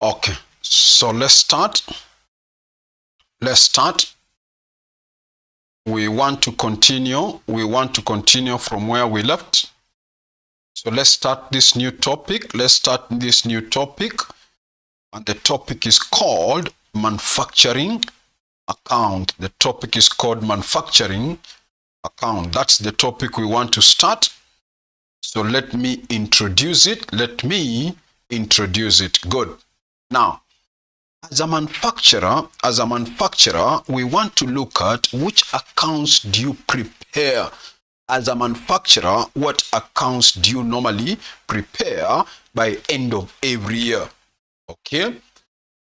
Okay, so let's start. We want to continue from where we left. So let's start this new topic. And the topic is called manufacturing account. That's the topic we want to start. So let me introduce it. Good. Now, as a manufacturer, we want to look at which accounts do you prepare. As a manufacturer, what accounts do you normally prepare by end of every year? Okay.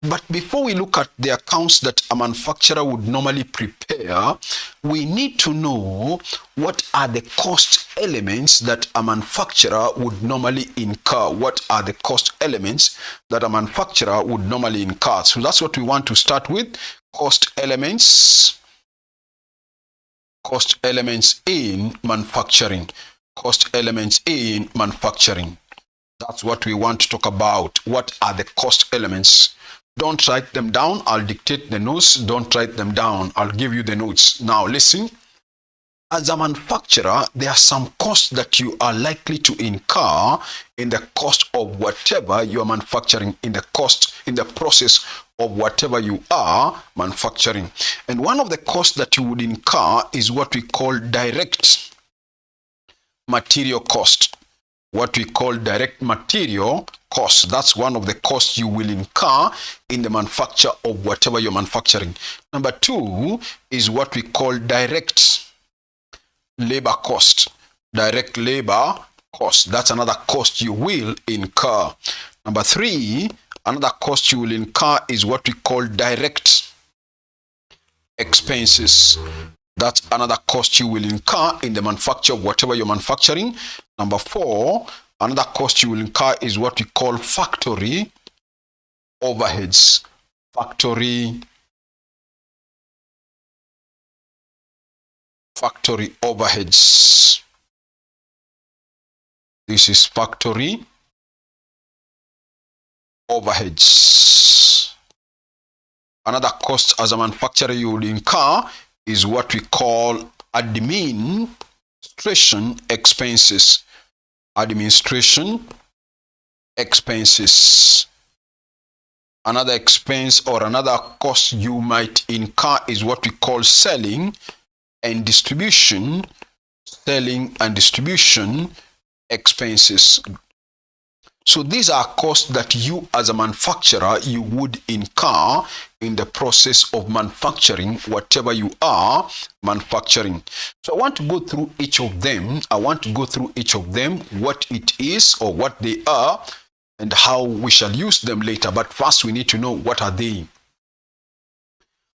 But before we look at the accounts that a manufacturer would normally prepare, we need to know what are the cost elements that a manufacturer would normally incur. So that's what we want to start with. Cost elements in manufacturing. That's what we want to talk about. What are the cost elements? Don't write them down. I'll dictate the notes. Don't write them down. I'll give you the notes. Now listen. As a manufacturer, there are some costs that you are likely to incur in the cost of whatever you are manufacturing, in the process of whatever you are manufacturing. And one of the costs that you would incur is what we call direct material cost. That's one of the costs you will incur in the manufacture of whatever you're manufacturing. Number two is what we call direct labor cost. That's another cost you will incur. Number three, another cost you will incur is what we call direct expenses. That's another cost you will incur in the manufacture of whatever you're manufacturing. Number four, another cost you will incur is what we call factory overheads. This is factory overheads. Another cost as a manufacturer you will incur is what we call administration expenses. Another expense or another cost you might incur is what we call selling and distribution expenses. So these are costs that you as a manufacturer you would incur in the process of manufacturing whatever you are manufacturing. So I want to go through each of them. What it is or what they are and how we shall use them later. But first we need to know what are they.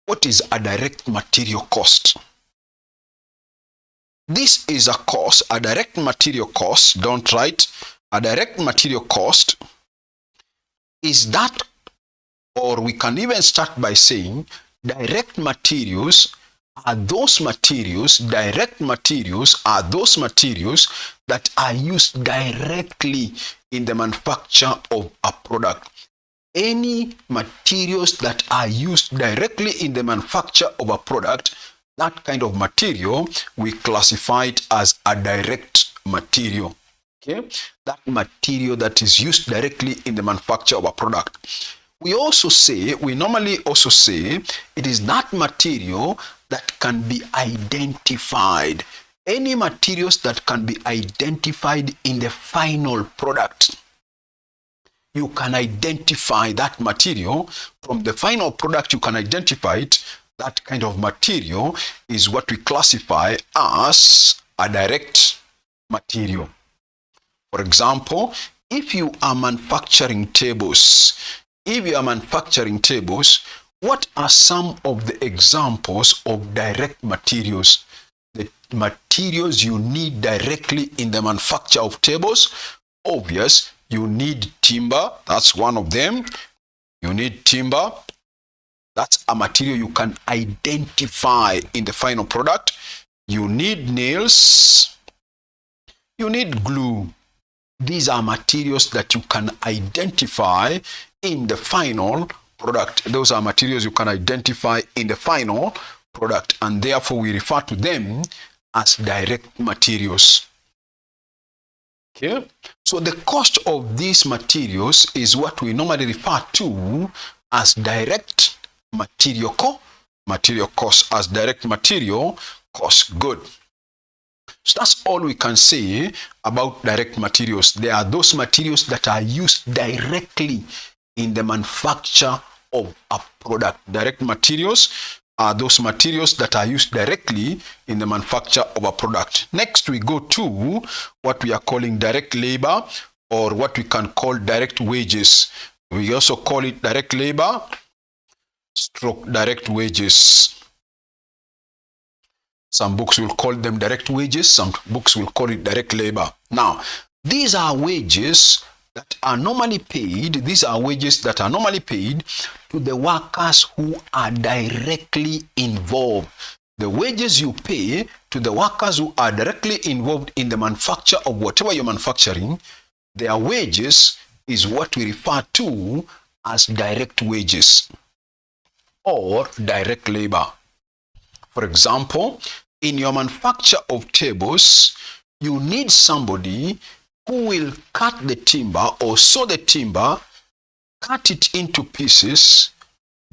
What is a direct material cost? This is a cost, a direct material cost. Don't write. A direct material cost is that, or we can even start by saying direct materials are those materials that are used directly in the manufacture of a product. Any materials that are used directly in the manufacture of a product, that kind of material, we classify it as a direct material. Okay? That material that is used directly in the manufacture of a product. We normally also say it is that material that can be identified. Any materials that can be identified in the final product. You can identify that material from the final product, you can identify it. That kind of material is what we classify as a direct material. For example, if you are manufacturing tables, what are some of the examples of direct materials? The materials you need directly in the manufacture of tables. Obvious, you need timber. That's one of them. You need timber. That's a material you can identify in the final product. You need nails. You need glue. these are materials that you can identify in the final product. Those are materials you can identify in the final product, and therefore we refer to them as direct materials. Okay, so the cost of these materials is what we normally refer to as direct material cost, as direct material cost. Good. So that's all we can say about direct materials. They are those materials that are used directly in the manufacture of a product. Direct materials are those materials that are used directly in the manufacture of a product. Next, we go to what we are calling direct labor, or what we can call direct wages. We also call it direct labor stroke direct wages. Some books will call them direct wages, some books will call it direct labor. Now, these are wages that are normally paid, to the workers who are directly involved. The wages you pay to the workers who are directly involved in the manufacture of whatever you're manufacturing, their wages is what we refer to as direct wages or direct labor. For example, in your manufacture of tables, you need somebody who will cut the timber or saw the timber, cut it into pieces,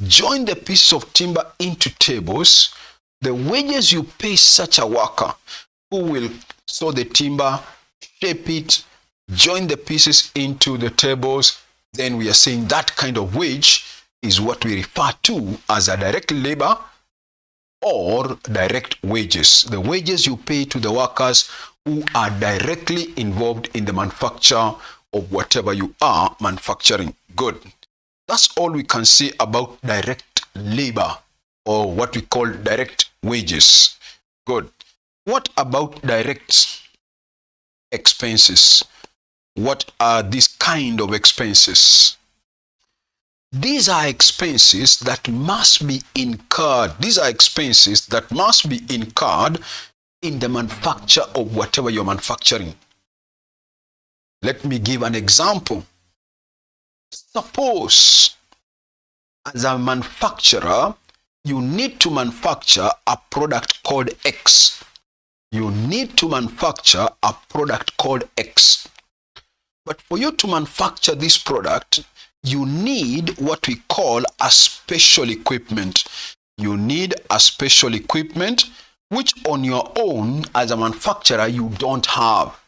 join the pieces of timber into tables. The wages you pay such a worker who will saw the timber, shape it, join the pieces into the tables, then we are saying that kind of wage is what we refer to as a direct labor or direct wages. The wages you pay to the workers who are directly involved in the manufacture of whatever you are manufacturing. Good. That's all we can say about direct labor, or what we call direct wages. Good. What about direct expenses? What are these kind of expenses? These are expenses that must be incurred. These are expenses that must be incurred in the manufacture of whatever you're manufacturing. Let me give an example. Suppose, as a manufacturer, you need to manufacture a product called X. You need to manufacture a product called X. But for you to manufacture this product, you need what we call a special equipment. You need a special equipment which on your own as a manufacturer you don't have.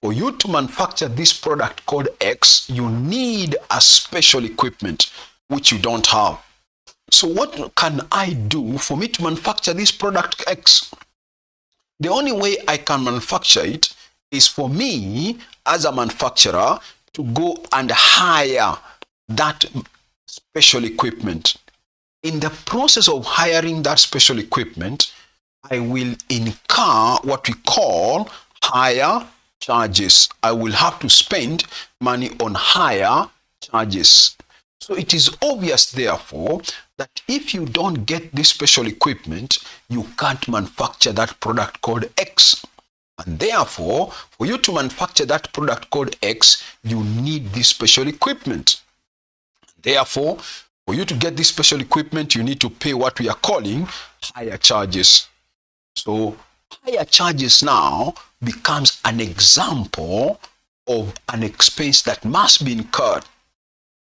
For you to manufacture this product called X, you need a special equipment which you don't have. So what can I do for me to manufacture this product X? The only way I can manufacture it is for me as a manufacturer to go and hire that special equipment. In the process of hiring that special equipment, I will incur what we call hire charges. I will have to spend money on hire charges. So it is obvious, therefore, that if you don't get this special equipment, you can't manufacture that product called X. And therefore, for you to manufacture that product called X, you need this special equipment. Therefore, for you to get this special equipment, you need to pay what we are calling hire charges. So, hire charges now becomes an example of an expense that must be incurred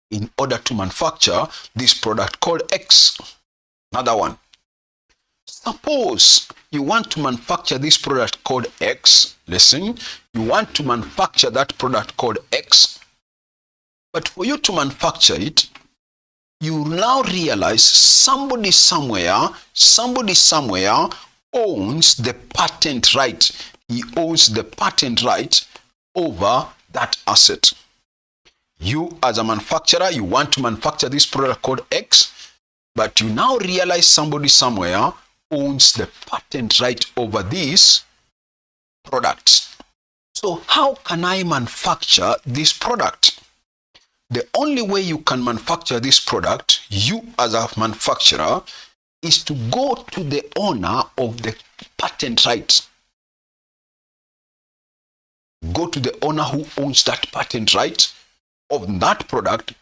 in order to manufacture this product called X. Another one. Suppose you want to manufacture this product called X. Listen, you want to manufacture that product called X. But for you to manufacture it, you now realize somebody somewhere owns the patent right. He owns the patent right over that asset. You as a manufacturer, you want to manufacture this product called X, but you now realize somebody somewhere owns the patent right over these products. So how can I manufacture this product? The only way you can manufacture this product, you as a manufacturer, is to go to the owner of the patent rights. go to the owner who owns that patent right of that product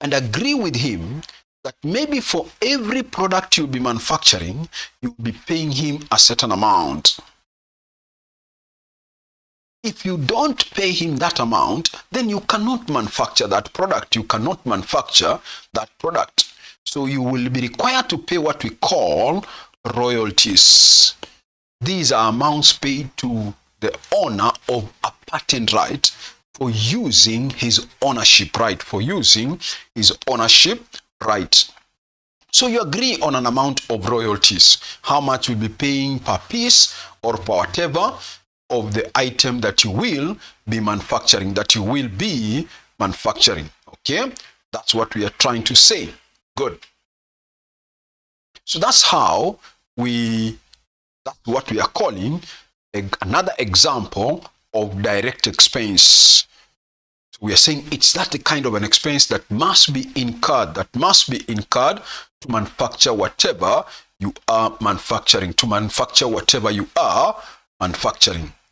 and agree with him that maybe for every product you'll be manufacturing, you'll be paying him a certain amount. If you don't pay him that amount, then you cannot manufacture that product. You cannot manufacture that product. So you will be required to pay what we call royalties. These are amounts paid to the owner of a patent right for using his ownership right, So you agree on an amount of royalties, how much you'll be paying per piece or per whatever of the item that you will be manufacturing, okay? That's what we are trying to say. Good. So that's what we are calling another example of direct expense. So we are saying it's that the kind of an expense that must be incurred, to manufacture whatever you are manufacturing,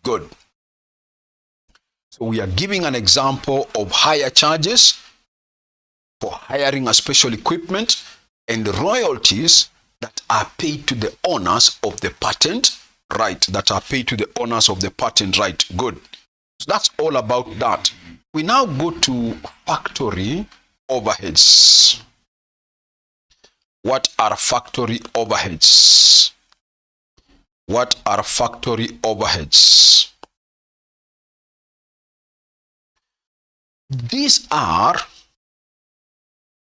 Good. So we are giving an example of hire charges for hiring a special equipment and royalties that are paid to the owners of the patent right, Good. So that's all about that. We now go to factory overheads. What are factory overheads? These are,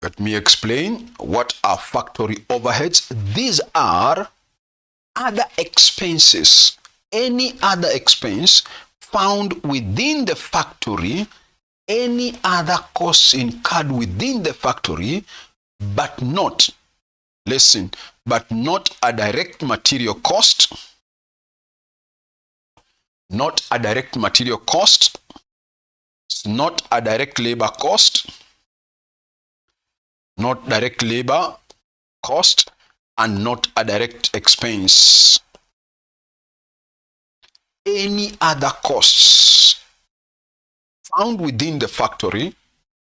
let me explain, what are factory overheads? These are other expenses, any other expense found within the factory, any other costs incurred within the factory, but not a direct material cost, not a direct labor cost, and not a direct expense. Any other costs found within the factory,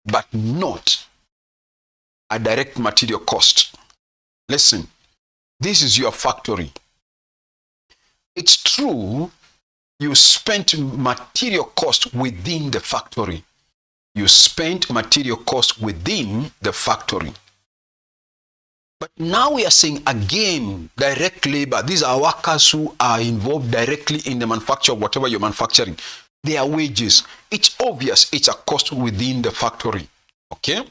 but not a direct material cost. Listen, this is your factory. It's true, you spent material cost within the factory. But now we are saying again, direct labor. These are workers who are involved directly in the manufacture of whatever you're manufacturing. Their wages. It's obvious it's a cost within the factory. Okay?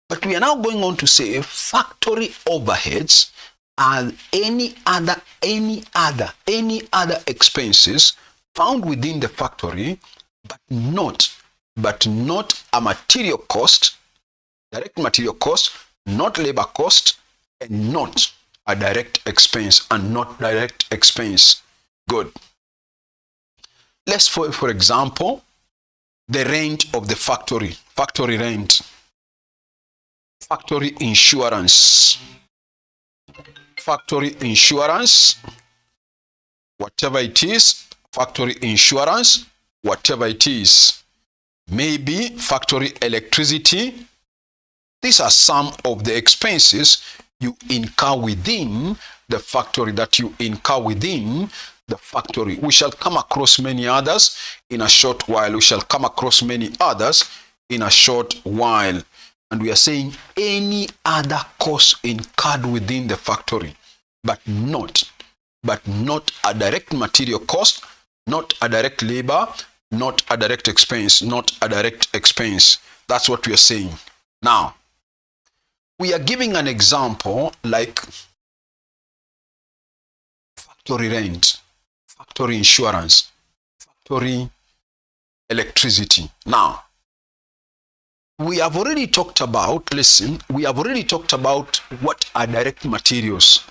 But we are now going on to say factory overheads are any other expenses found within the factory, but not a material cost, direct material cost, not labor cost, and not a direct expense, Good. Let's for example, the rent of the factory rent, factory insurance, whatever it is, maybe factory electricity. These are some of the expenses you incur within the factory, We shall come across many others in a short while. And we are saying any other cost incurred within the factory, but not a direct material cost, not a direct labor, not a direct expense, That's what we are saying. Now, we are giving an example like factory rent, factory insurance, factory electricity. Now, we have already talked about, what are direct materials.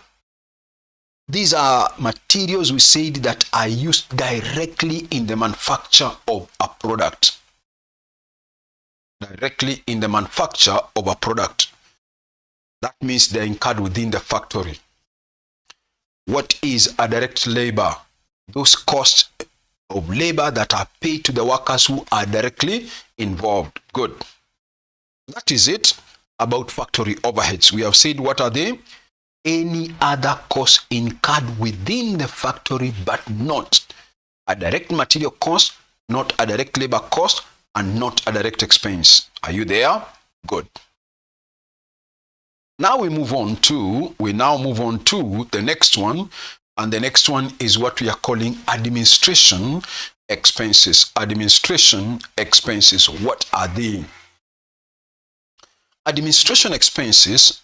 These are materials we said that are used directly in the manufacture of a product. That means they're incurred within the factory. What is a direct labor? Those costs of labor that are paid to the workers who are directly involved. Good. That is it about factory overheads. We have said what are they? Any other cost incurred within the factory but not a direct material cost, not a direct labor cost, and not a direct expense. Are you there? Good. Now we move on to the next one, and the next one is what we are calling administration expenses. Administration expenses, what are they? Administration expenses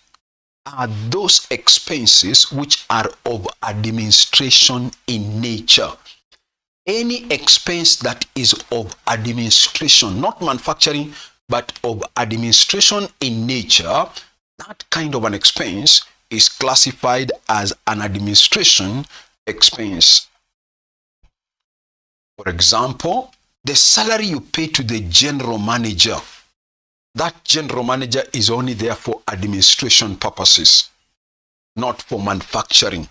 are those expenses which are of administration in nature. Any expense that is of administration, not manufacturing, but of administration in nature, that kind of an expense is classified as an administration expense. For example, the salary you pay to the general manager, that general manager is only there for administration purposes, not for manufacturing.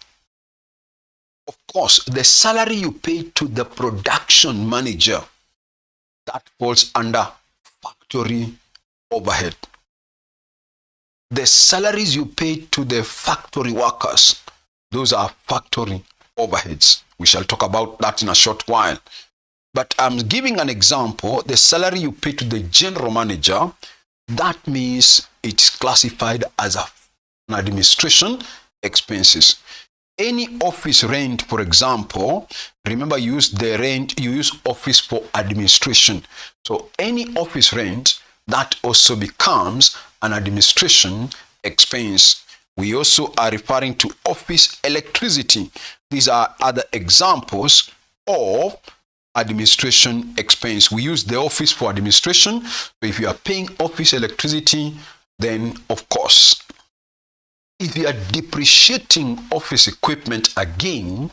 Of course, the salary you pay to the production manager, that falls under factory overhead. The salaries you pay to the factory workers, those are factory overheads. We shall talk about that in a short while. But I'm giving an example. The salary you pay to the general manager, that means it's classified as an administration expenses. Any office rent, for example, remember you use office for administration. So any office rent, that also becomes an administration expense. We also are referring to office electricity. These are other examples of administration expense. We use the office for administration. So if you are paying office electricity, then of course, if you are depreciating office equipment again,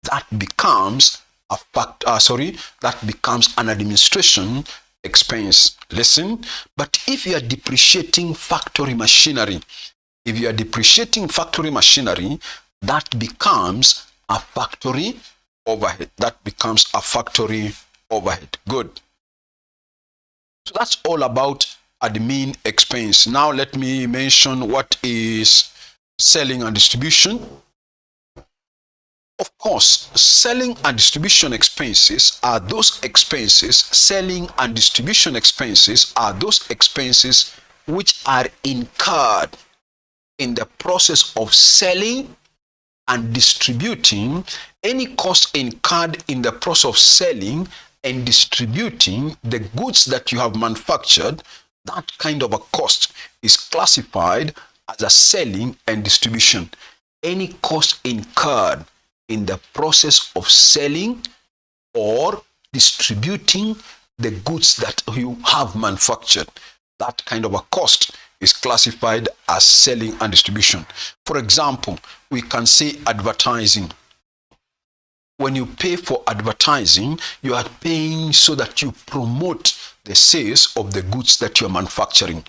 that becomes that becomes an administration expense. Listen, but if you are depreciating factory machinery, that becomes a factory overhead. Good. So that's all about admin expense. Now let me mention what is selling and distribution. Of course, selling and distribution expenses are those expenses. Selling and distribution expenses are those expenses which are incurred in the process of selling and distributing. Any cost incurred in the process of selling and distributing the goods that you have manufactured, that kind of a cost is classified as a selling and distribution. Any cost incurred in the process of selling or distributing the goods that you have manufactured, that kind of a cost is classified as selling and distribution. For example, we can say advertising. When you pay for advertising, you are paying so that you promote the sales of the goods that you are manufacturing.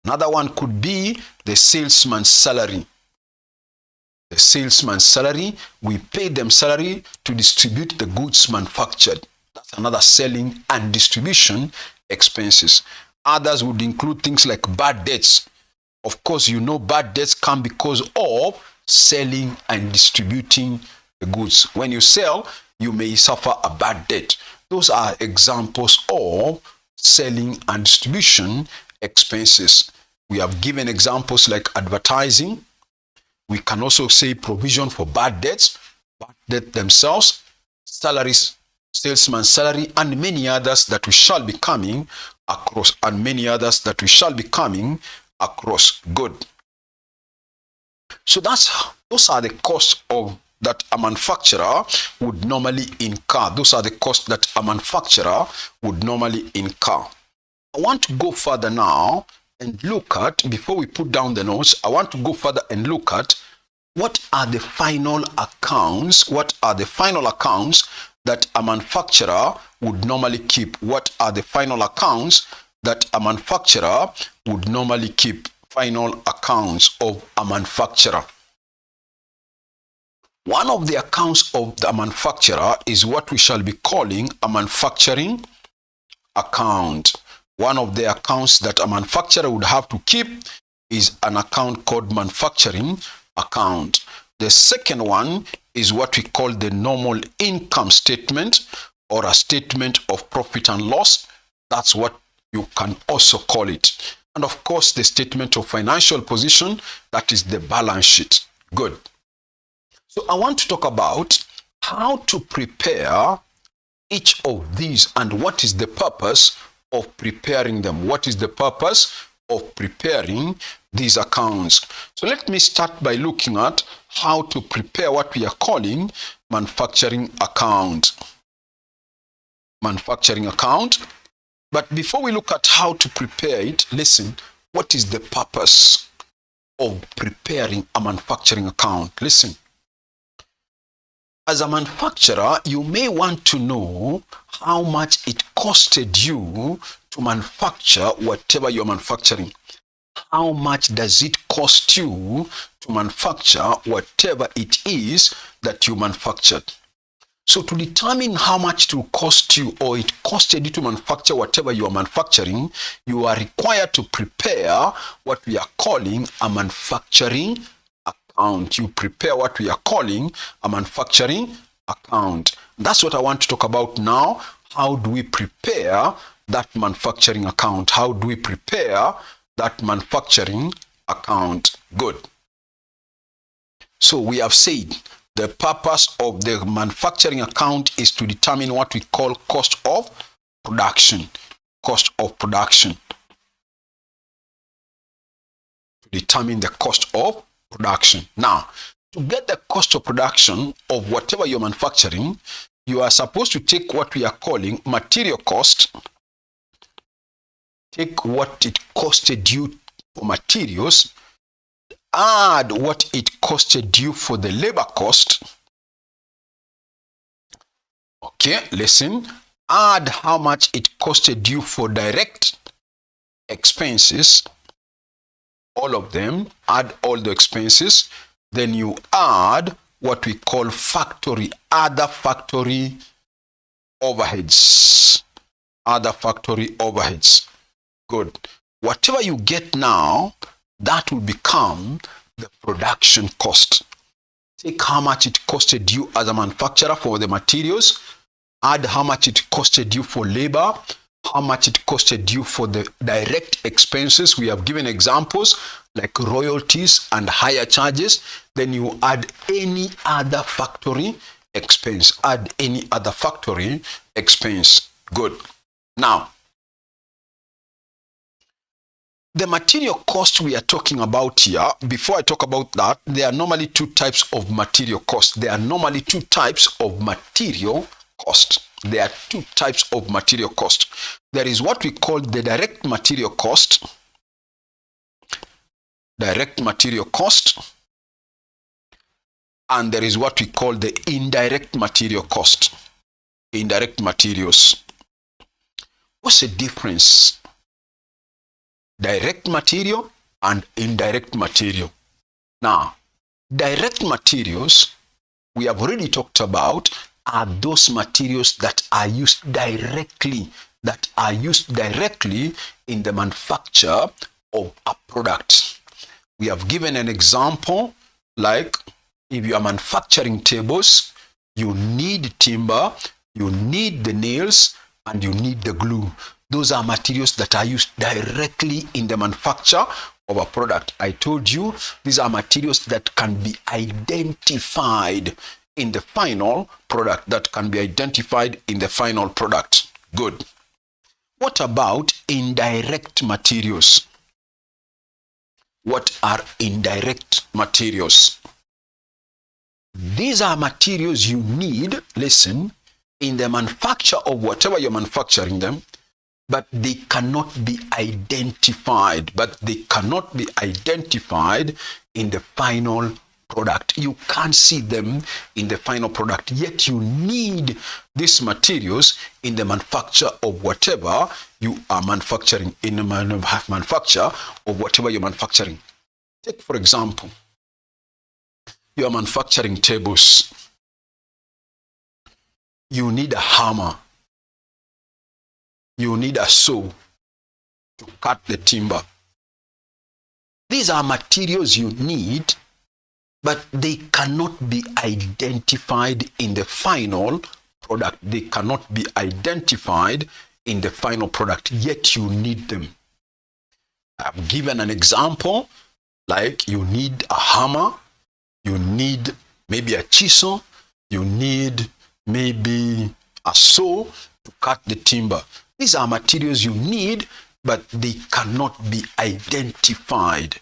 Another one could be the salesman's salary. The salesman's salary, we pay them salary to distribute the goods manufactured. That's another selling and distribution expenses. Others would include things like bad debts. Of course, you know bad debts come because of selling and distributing the goods. When you sell, you may suffer a bad debt. Those are examples of selling and distribution expenses. We have given examples like advertising. We can also say provision for bad debts, bad debt themselves, salaries, salesman's salary, and many others that we shall be coming across, Good. So those are the costs that a manufacturer would normally incur. I want to go further now and look at, before we put down the notes, I want to go further and look at what are the final accounts that a manufacturer would normally keep. Final accounts of a manufacturer. One of the accounts of the manufacturer is what we shall be calling a manufacturing account. One of the accounts that a manufacturer would have to keep is an account called manufacturing account. The second one is what we call the normal income statement or a statement of profit and loss. That's what you can also call it. And of course, the statement of financial position, that is the balance sheet. Good. So I want to talk about how to prepare each of these and what is the purpose of preparing them. What is the purpose of preparing these accounts? So let me start by looking at how to prepare what we are calling manufacturing account. Manufacturing account. But before we look at how to prepare it, listen, what is the purpose of preparing a manufacturing account? Listen. As a manufacturer, you may want to know how much it costed you to manufacture whatever you're manufacturing. How much does it cost you to manufacture whatever it is that you manufactured? So to determine how much it will cost you or it costed you to manufacture whatever you are manufacturing, you are required to prepare what we are calling a manufacturing account. You prepare what we are calling a manufacturing account. That's what I want to talk about now. How do we prepare that manufacturing account? How do we prepare that manufacturing account? Good. So we have said the purpose of the manufacturing account is to determine what we call cost of production. Cost of production. To determine the cost of production. Now, to get the cost of production of whatever you're manufacturing, you are supposed to take what we are calling material cost. Take what it costed you for materials, add what it costed you for the labor cost. Okay, listen. Add how much it costed you for direct expenses. All of them, add all the expenses. Then you add what we call other factory overheads. Other factory overheads. Good. Whatever you get now, that will become the production cost. Take how much it costed you as a manufacturer for the materials, add how much it costed you for labor, how much it costed you for the direct expenses. We have given examples like royalties and higher charges. Then you add any other factory expense. Add any other factory expense. Good. Now, the material cost we are talking about here, before I talk about that, there are normally two types of material cost. There are normally two types of material cost. There are two types of material cost. There is what we call the direct material cost. Direct material cost. And there is what we call the indirect material cost. Indirect materials. What's the difference? Direct material and indirect material. Now, direct materials, we have already talked about, are those materials that are used directly, in the manufacture of a product. We have given an example, like if you are manufacturing tables, you need timber, you need the nails, and you need the glue. Those are materials that are used directly in the manufacture of a product. I told you these are materials that can be identified in the final product. Good. What about indirect materials? What are indirect materials? These are materials you need, listen, in the manufacture of whatever you're manufacturing them, but they cannot be identified. In the final product. You can't see them in the final product, yet you need these materials in the manufacture of whatever you are manufacturing, in the manufacture of whatever you're manufacturing. Take, for example, You are manufacturing tables. You need a hammer. You need a saw to cut the timber. These are materials you need, but they cannot be identified in the final product. They cannot be identified in the final product, yet you need them. I've given an example, like you need a hammer, you need maybe a chisel, you need maybe a saw to cut the timber. These are materials you need, but they cannot be identified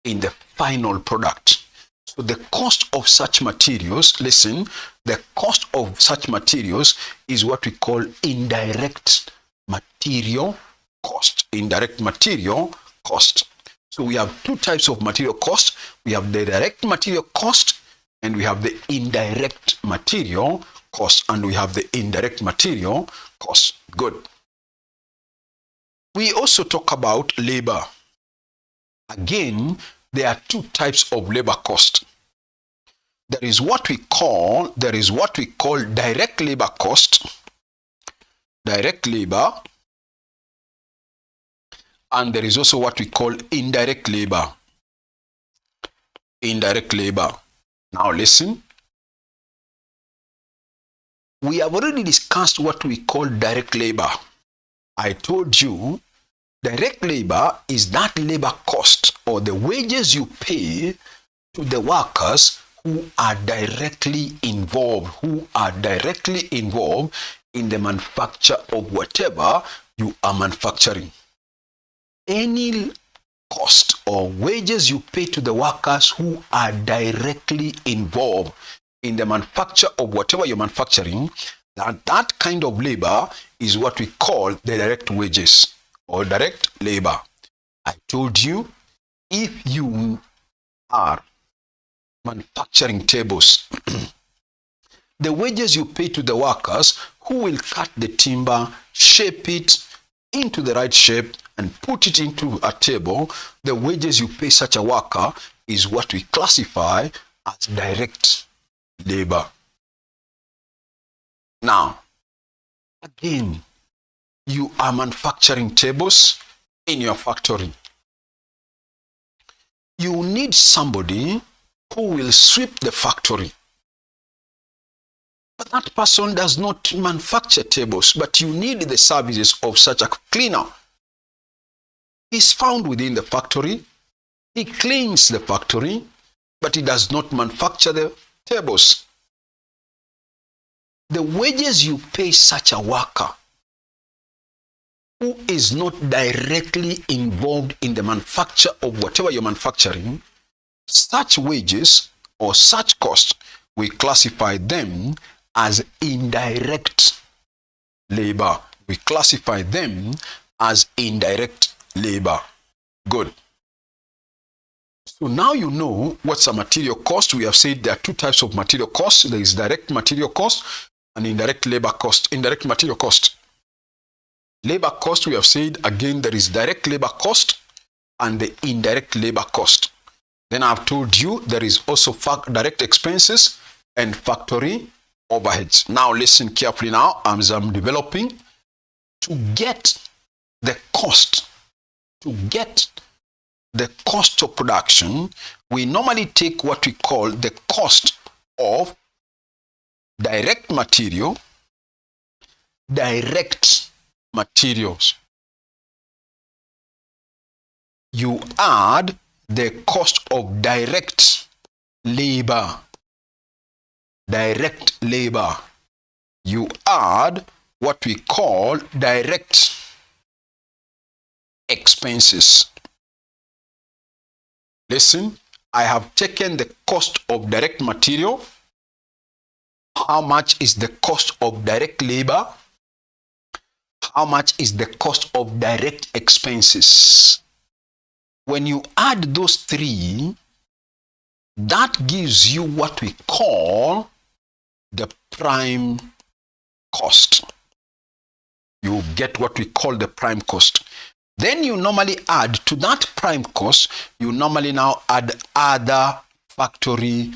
in the final product. So the cost of such materials, listen, the cost of such materials is what we call indirect material cost. Indirect material cost. So we have two types of material cost. We have the direct material cost and we have the indirect material cost, and we have the indirect material cost. Good. We also talk about labor. Again, there are two types of labor cost. There is what we call direct labor cost, direct labor, and there is also what we call indirect labor. Indirect labor. Now listen. We have already discussed what we call direct labor. I told you direct labor is that labor cost or the wages you pay to the workers who are directly involved in the manufacture of whatever you are manufacturing. Any cost or wages you pay to the workers who are directly involved in the manufacture of whatever you're manufacturing, that kind of labor is what we call the direct wages or direct labor. I told you, if you are manufacturing tables, the wages you pay to the workers who will cut the timber, shape it into the right shape, and put it into a table, the wages you pay such a worker is what we classify as direct labor. Now, again, you are manufacturing tables in your factory. You need somebody who will sweep the factory. But that person does not manufacture tables, but you need the services of such a cleaner. He's found within the factory. He cleans the factory, but he does not manufacture the tables. The wages you pay such a worker who is not directly involved in the manufacture of whatever you're manufacturing, such wages or such costs, we classify them as indirect labor. We classify them as indirect labor. Good. So now you know what's a material cost. We have said there are two types of material costs. There is direct material cost and indirect labor cost. Indirect material cost. Labor cost, we have said again, there is direct labor cost and the indirect labor cost. Then I've told you there is also direct expenses and factory overheads. Now listen carefully now as I'm developing. To get the cost, of production, we normally take what we call the cost of direct materials. You add the cost of direct labor. You add what we call direct expenses. Listen, I have taken the cost of direct material. How much is the cost of direct labor? How much is the cost of direct expenses? When you add those three, that gives you what we call the prime cost. You get what we call the prime cost. Then you normally add to that prime cost, you normally now add other factory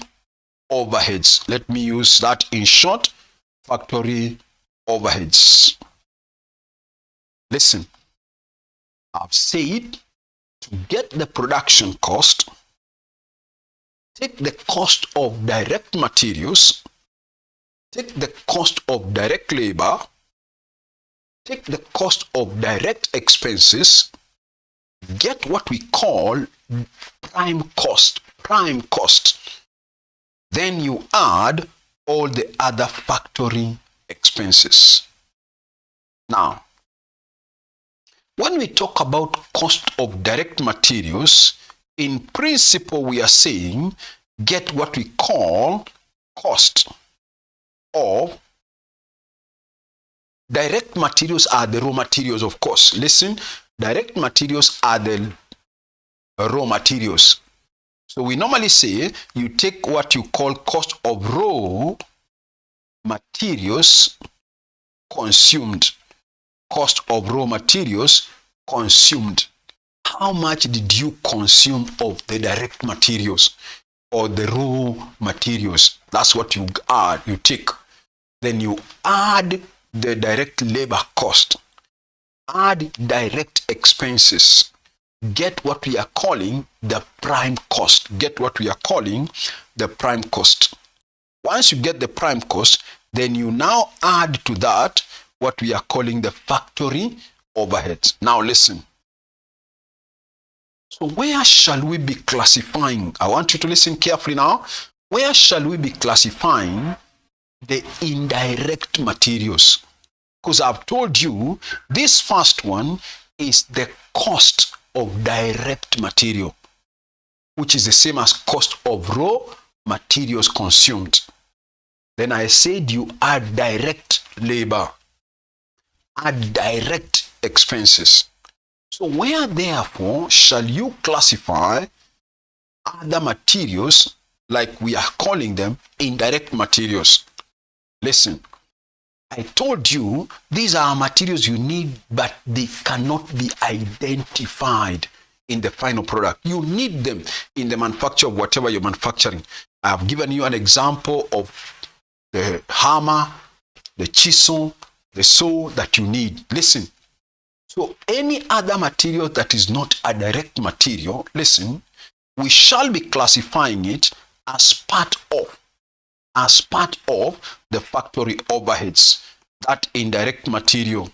overheads. Let me use that in short, factory overheads. Listen, I've said to get the production cost, take the cost of direct materials, take the cost of direct labor, take the cost of direct expenses, get what we call prime cost. Then you add all the other factory expenses. Now, when we talk about cost of direct materials, in principle we are saying get what we call cost of direct materials are the raw materials, of course. Listen, direct materials are the raw materials. So we normally say you take what you call cost of raw materials consumed. Cost of raw materials consumed. How much did you consume of the direct materials or the raw materials? That's what you add, you take. Then you add the direct labor cost, add direct expenses, get what we are calling the prime cost. Get what we are calling the prime cost. Once you get the prime cost, then you now add to that what we are calling the factory overheads. Now listen. So where shall we be classifying? I want you to listen carefully now. Where shall we be classifying the indirect materials? Because I've told you this first one is the cost of direct material, which is the same as cost of raw materials consumed. Then I said you add direct labor, add direct expenses. So where therefore shall you classify other materials, like we are calling them indirect materials? Listen, I told you these are materials you need, but they cannot be identified in the final product. You need them in the manufacture of whatever you're manufacturing. I've given you an example of the hammer, the chisel, the saw that you need. Listen, so any other material that is not a direct material, listen, we shall be classifying it as part of the factory overheads. That indirect material,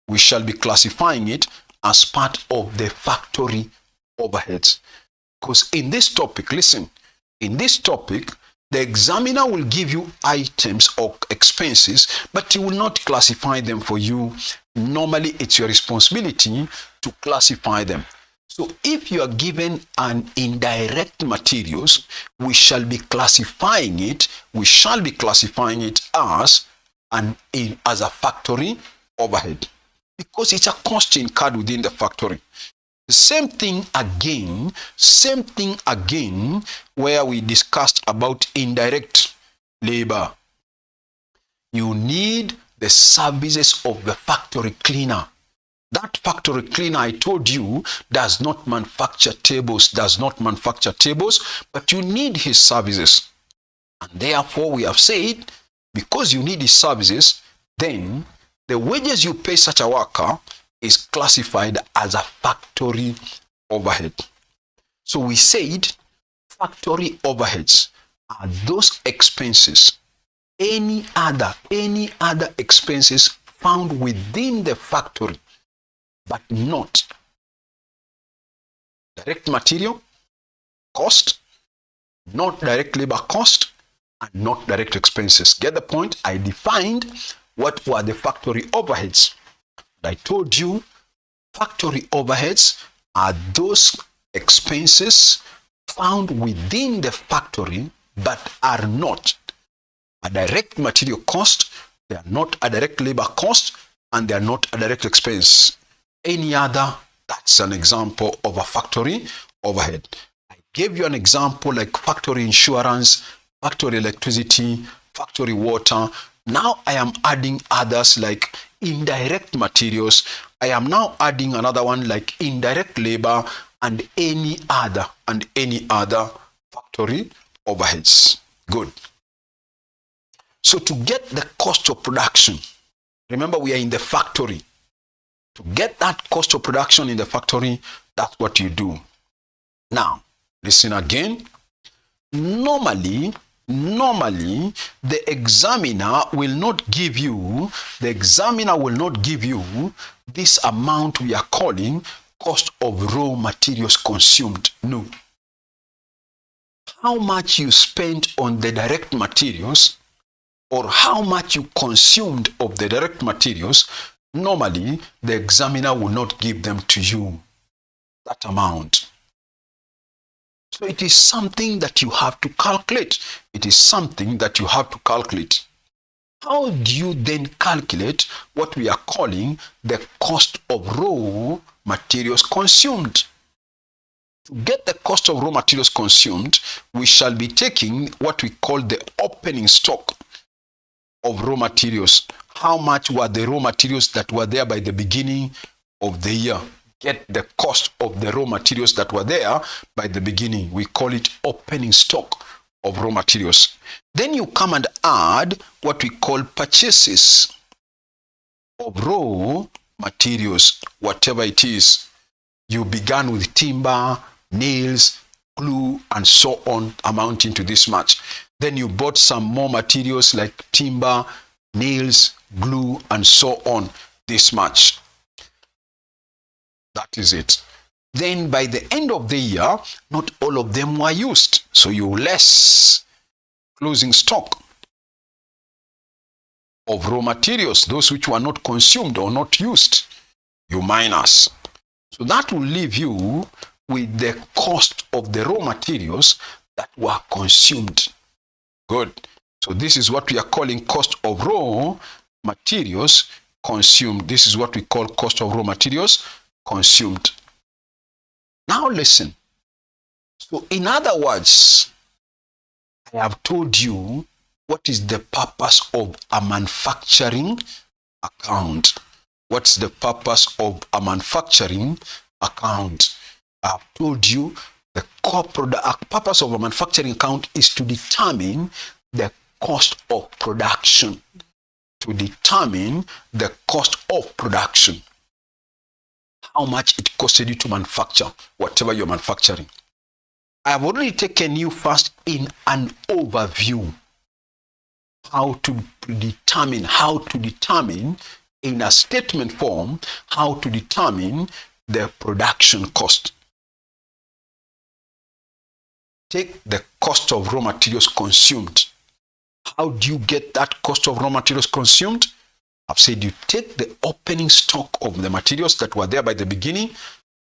we shall be classifying it as part of the factory overheads. Because in this topic, listen, in this topic, the examiner will give you items or expenses, but he will not classify them for you. Normally, it's your responsibility to classify them. So if you are given an indirect materials, we shall be classifying it as a factory overhead, because it's a cost incurred within the factory. The same thing again where we discussed about indirect labor. You need the services of the factory cleaner. That factory cleaner, I told you, does not manufacture tables, but you need his services. And therefore, we have said, because you need his services, then the wages you pay such a worker is classified as a factory overhead. So we said factory overheads are those expenses, any other expenses found within the factory, but not direct material cost, not direct labor cost, and not direct expenses. Get the point? I defined what were the factory overheads. I told you factory overheads are those expenses found within the factory, but are not a direct material cost, they are not a direct labor cost, and they are not a direct expense. Any other, that's an example of a factory overhead. I gave you an example like factory insurance, factory electricity, factory water. Now I am adding others like indirect materials. I am now adding another one like indirect labor and any other factory overheads. Good. So to get the cost of production, remember we are in the factory. To get that cost of production in the factory, that's what you do. Now, listen again. Normally, the examiner will not give you this amount we are calling cost of raw materials consumed. No. How much you spent on the direct materials or how much you consumed of the direct materials, normally the examiner will not give them to you, that amount. So it is something that you have to calculate. How do you then calculate what we are calling the cost of raw materials consumed? To get the cost of raw materials consumed, we shall be taking what we call the opening stock of raw materials. How much were the raw materials that were there by the beginning of the year? Get the cost of the raw materials that were there by the beginning. We call it opening stock of raw materials. Then you come and add what we call purchases of raw materials, whatever it is. You began with timber, nails, glue, and so on, amounting to this much. Then you bought some more materials like timber, nails, glue, and so on, this much. That is it. Then by the end of the year, not all of them were used. So you less closing stock of raw materials, those which were not consumed or not used, you minus. So that will leave you with the cost of the raw materials that were consumed. Good. So this is what we are calling cost of raw materials consumed. This is what we call cost of raw materials consumed. Now listen. So in other words, I have told you what is the purpose of a manufacturing account. What's the purpose of a manufacturing account? I have told you the purpose of a manufacturing account is to determine the cost of production. How much it costed you to manufacture whatever you're manufacturing. I have already taken you first in an overview how to determine in a statement form how to determine the production cost. Take the cost of raw materials consumed. How do you get that cost of raw materials consumed? I've said you take the opening stock of the materials that were there by the beginning,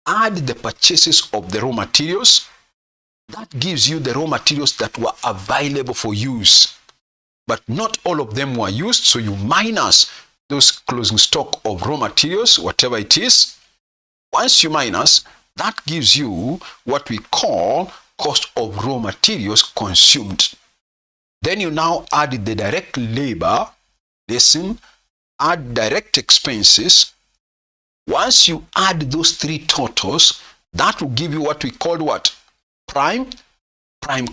add the purchases of the raw materials. That gives you the raw materials that were available for use. But not all of them were used, so you minus those closing stock of raw materials, whatever it is. Once you minus, that gives you what we call cost of raw materials consumed. Then you now add the direct labor. Listen, add direct expenses. Once you add those three totals, that will give you what we call what? Prime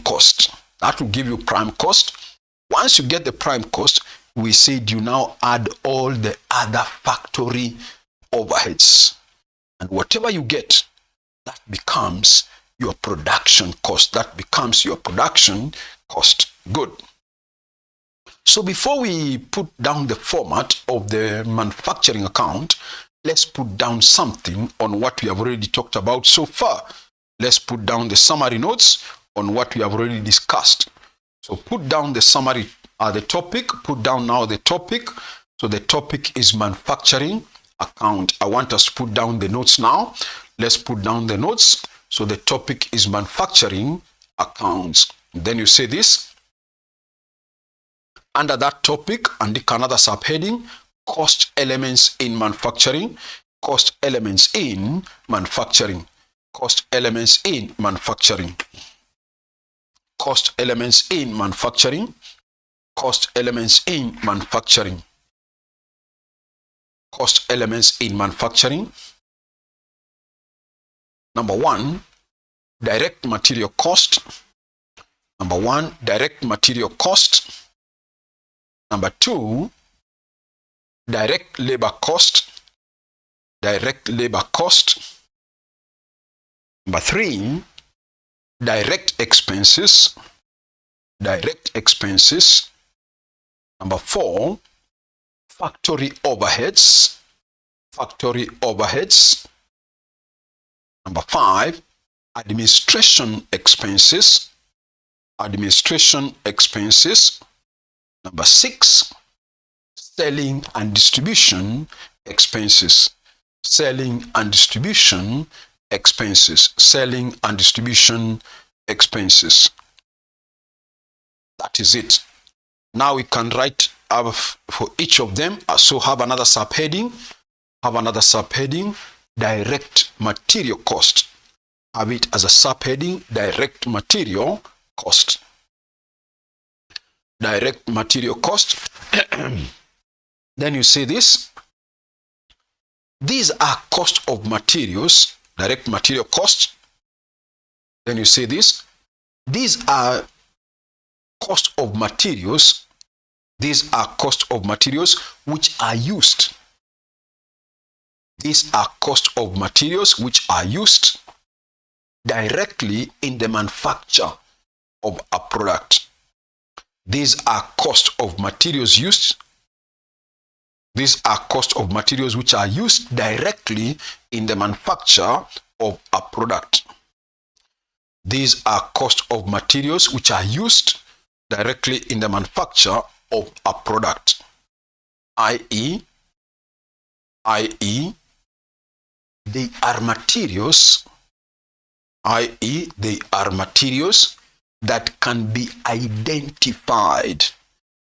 cost. That will give you prime cost. Once you get the prime cost, we said you now add all the other factory overheads. And whatever you get, that becomes your production cost. Good. So before we put down the format of the manufacturing account, let's put down something on what we have already talked about so far. Let's put down the summary notes on what we have already discussed. So put down the summary, the topic. Put down now the topic. So the topic is manufacturing account. I want us to put down the notes now. Let's put down the notes. So the topic is manufacturing accounts. Then you say this. Under that topic, and another subheading, cost elements in manufacturing. Cost elements in manufacturing. Cost elements in manufacturing. Cost elements in manufacturing. Cost elements in manufacturing. Cost elements in manufacturing. Number one, direct material cost. Number 1, direct material cost. Number 2, direct labor cost. Direct labor cost. Number 3, direct expenses. Direct expenses. Number 4, factory overheads. Factory overheads. Number 5, administration expenses. Administration expenses. Number 6, selling and distribution expenses. Selling and distribution expenses. Selling and distribution expenses. That is it. Now we can write for each of them. So have another subheading. Have another subheading, direct material cost. Have it as a subheading, direct material cost. Direct material cost. Then you say this. These are cost of materials, direct material cost. Then you say this. These are cost of materials. These are cost of materials which are used. These are cost of materials which are used directly in the manufacture of a product. These are cost of materials used. These are cost of materials which are used directly in the manufacture of a product. These are cost of materials which are used directly in the manufacture of a product. i.e., they are materials, i.e., they are materials that can be identified.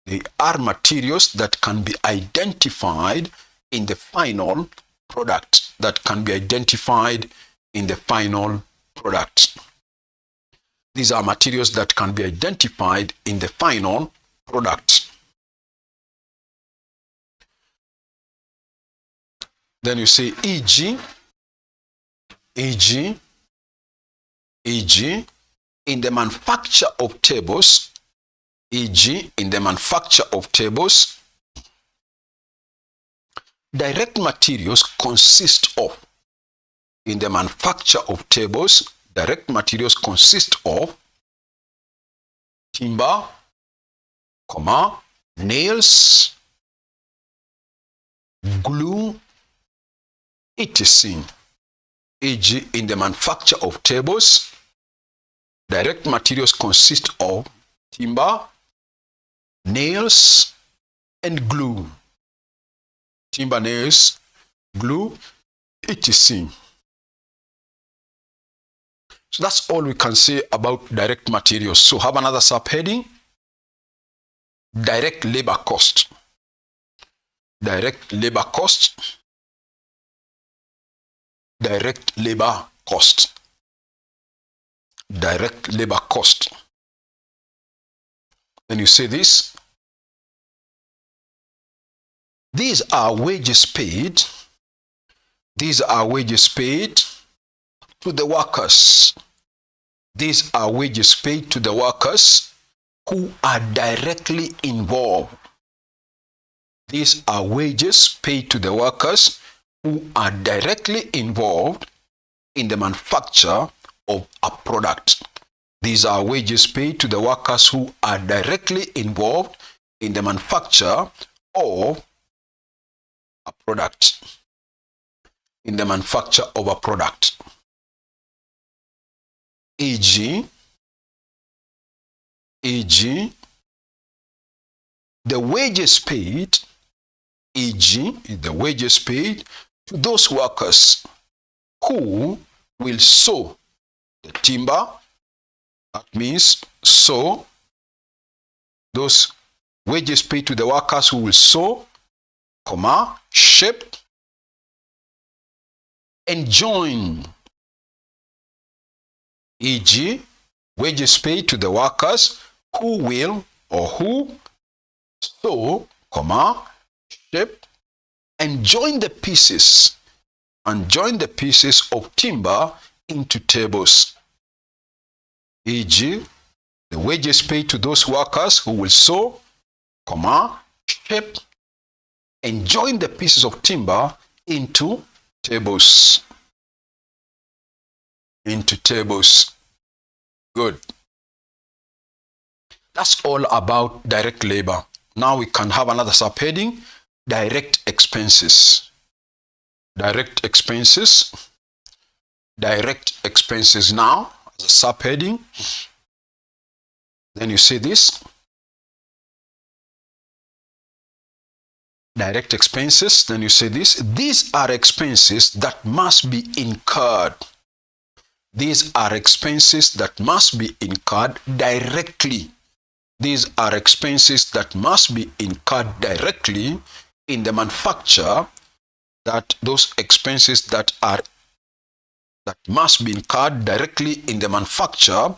They are materials that can be identified in the final product. That can be identified in the final product. These are materials that can be identified in the final product. Then you say e.g., in the manufacture of tables, e.g., in the manufacture of tables, direct materials consist of. In the manufacture of tables, direct materials consist of timber, nails, glue, etc. E.g., in the manufacture of tables, direct materials consist of timber, nails, and glue. Timber, nails, glue, etc. So that's all we can say about direct materials. So have another subheading, direct labor cost. Direct labor cost. Direct labor cost. Direct labor cost. Then you say this. These are wages paid. These are wages paid to the workers. These are wages paid to the workers who are directly involved. These are wages paid to the workers who are directly involved in the manufacture of a product. These are wages paid to the workers who are directly involved in the manufacture of a product. In the manufacture of a product. E.g., the wages paid, e.g., the wages paid to those workers who will saw the timber. That means saw. Those wages paid to the workers who will saw, shape, and join. E.g., wages paid to the workers who will or who saw, shape, and join the pieces of timber into tables. E.g., The wages paid to those workers who will saw, shape, and join the pieces of timber into tables. Good. That's all about direct labor. Now we can have another subheading, direct expenses. Direct expenses now as a subheading. Then you see this. Direct expenses, then you say this. These are expenses that must be incurred. These are expenses that must be incurred directly. These are expenses that must be incurred directly in the manufacture. Those expenses that must be incurred directly in the manufacture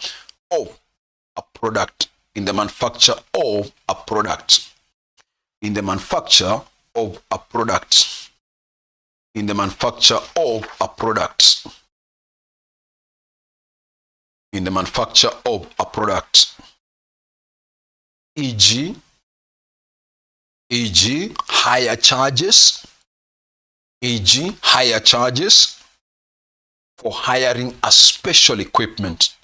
of a product. In the manufacture of a product. In the manufacture of a product. In the manufacture of a product. In the manufacture of a product. E.g., higher charges. E.g., higher charges for hiring a special equipment.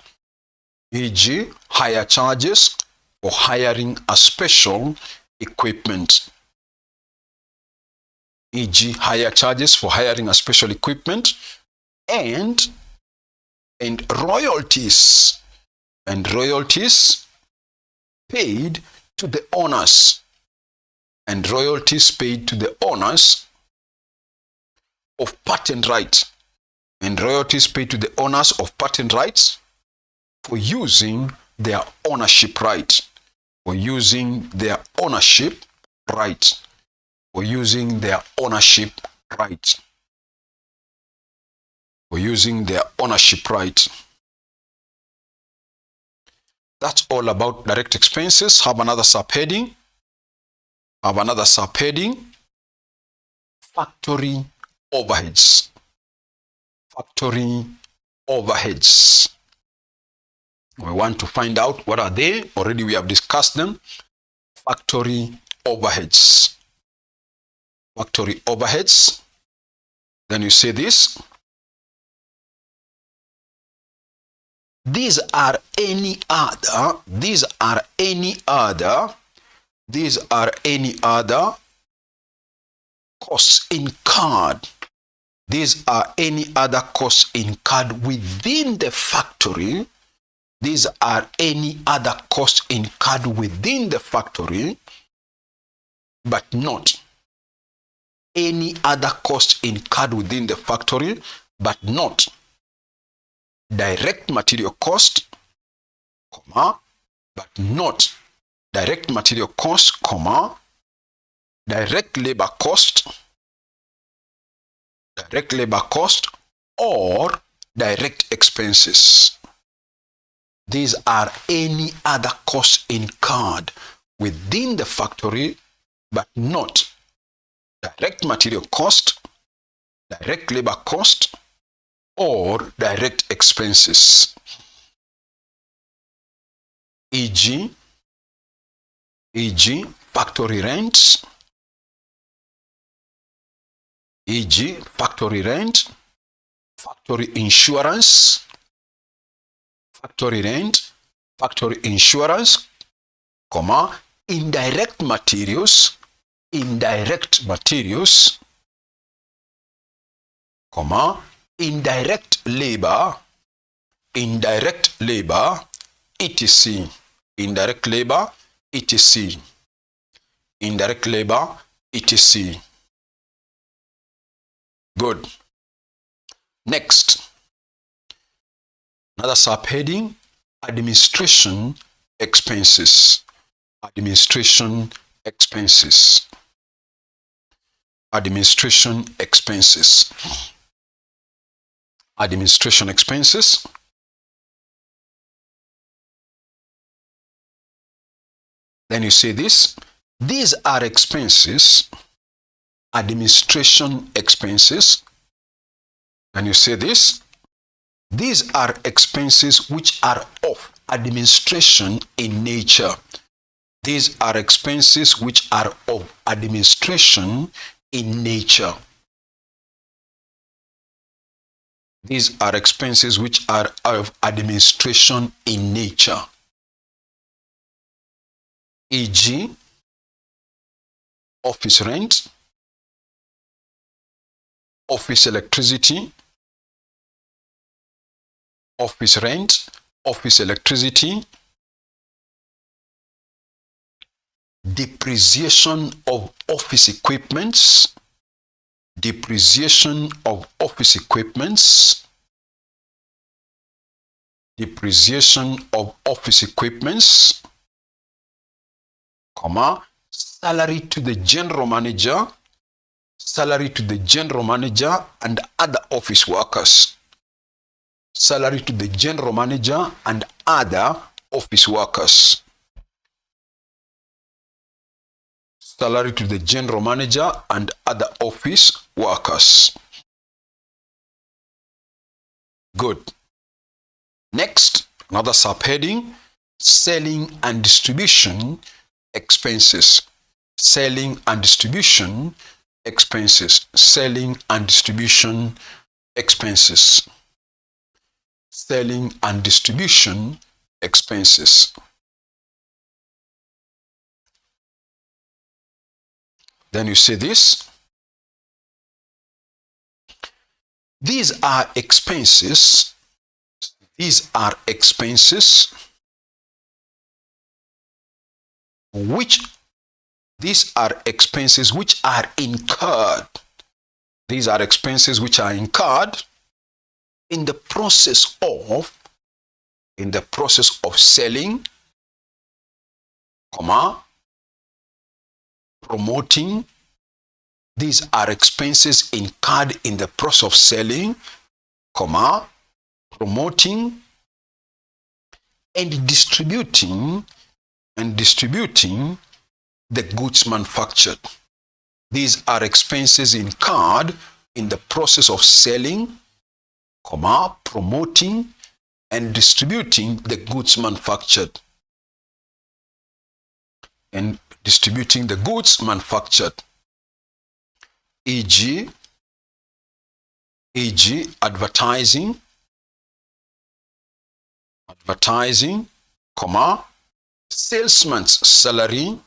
E.g., higher charges for hiring a special equipment. E.g., higher charges for hiring a special equipment, and royalties. And royalties paid to the owners. And royalties paid to the owners of patent rights. And royalties paid to the owners of patent rights for using their ownership right. For using their ownership right. For using their ownership right. For using their ownership right. That's all about direct expenses. Have another subheading. Factory overheads. Factory overheads. We want to find out what are they. Already we have discussed them. Factory overheads. Factory overheads. Then you say this. These are any other costs incurred. These are any other costs incurred within the factory. These are any other costs incurred within the factory, but not any other costs incurred within the factory, but not direct material cost, but not direct material cost, direct labor cost, or direct expenses. These are any other costs incurred within the factory, but not direct material cost, direct labor cost, or direct expenses. E.g., factory rents. E.g., factory rent, factory insurance, factory rent, factory insurance, indirect materials, indirect labor, etc. Indirect labor, etc. Indirect labor, etc. Good. Next, another subheading, administration expenses. Administration expenses. Administration expenses. Administration expenses. Then you say this. These are expenses, administration expenses. And you say this. These are expenses which are of administration in nature. These are expenses which are of administration in nature. These are expenses which are of administration in nature. E.g., office rent, office electricity, office rent, office electricity, depreciation of office equipments, depreciation of office equipments, depreciation of office equipments, comma, salary to the general manager, salary to the general manager and other office workers, salary to the general manager and other office workers, salary to the general manager and other office workers. Good. Next, another subheading, selling and distribution expenses. Selling and distribution expenses. Selling and distribution expenses. Selling and distribution expenses. Then you see this. These are expenses. These are expenses which are incurred. These are expenses which are incurred in the process of selling, promoting. These are expenses incurred in the process of selling, promoting, and distributing the goods manufactured. These are expenses incurred in the process of selling, promoting, and distributing the goods manufactured. And distributing the goods manufactured. E.g., advertising, salesman's salary,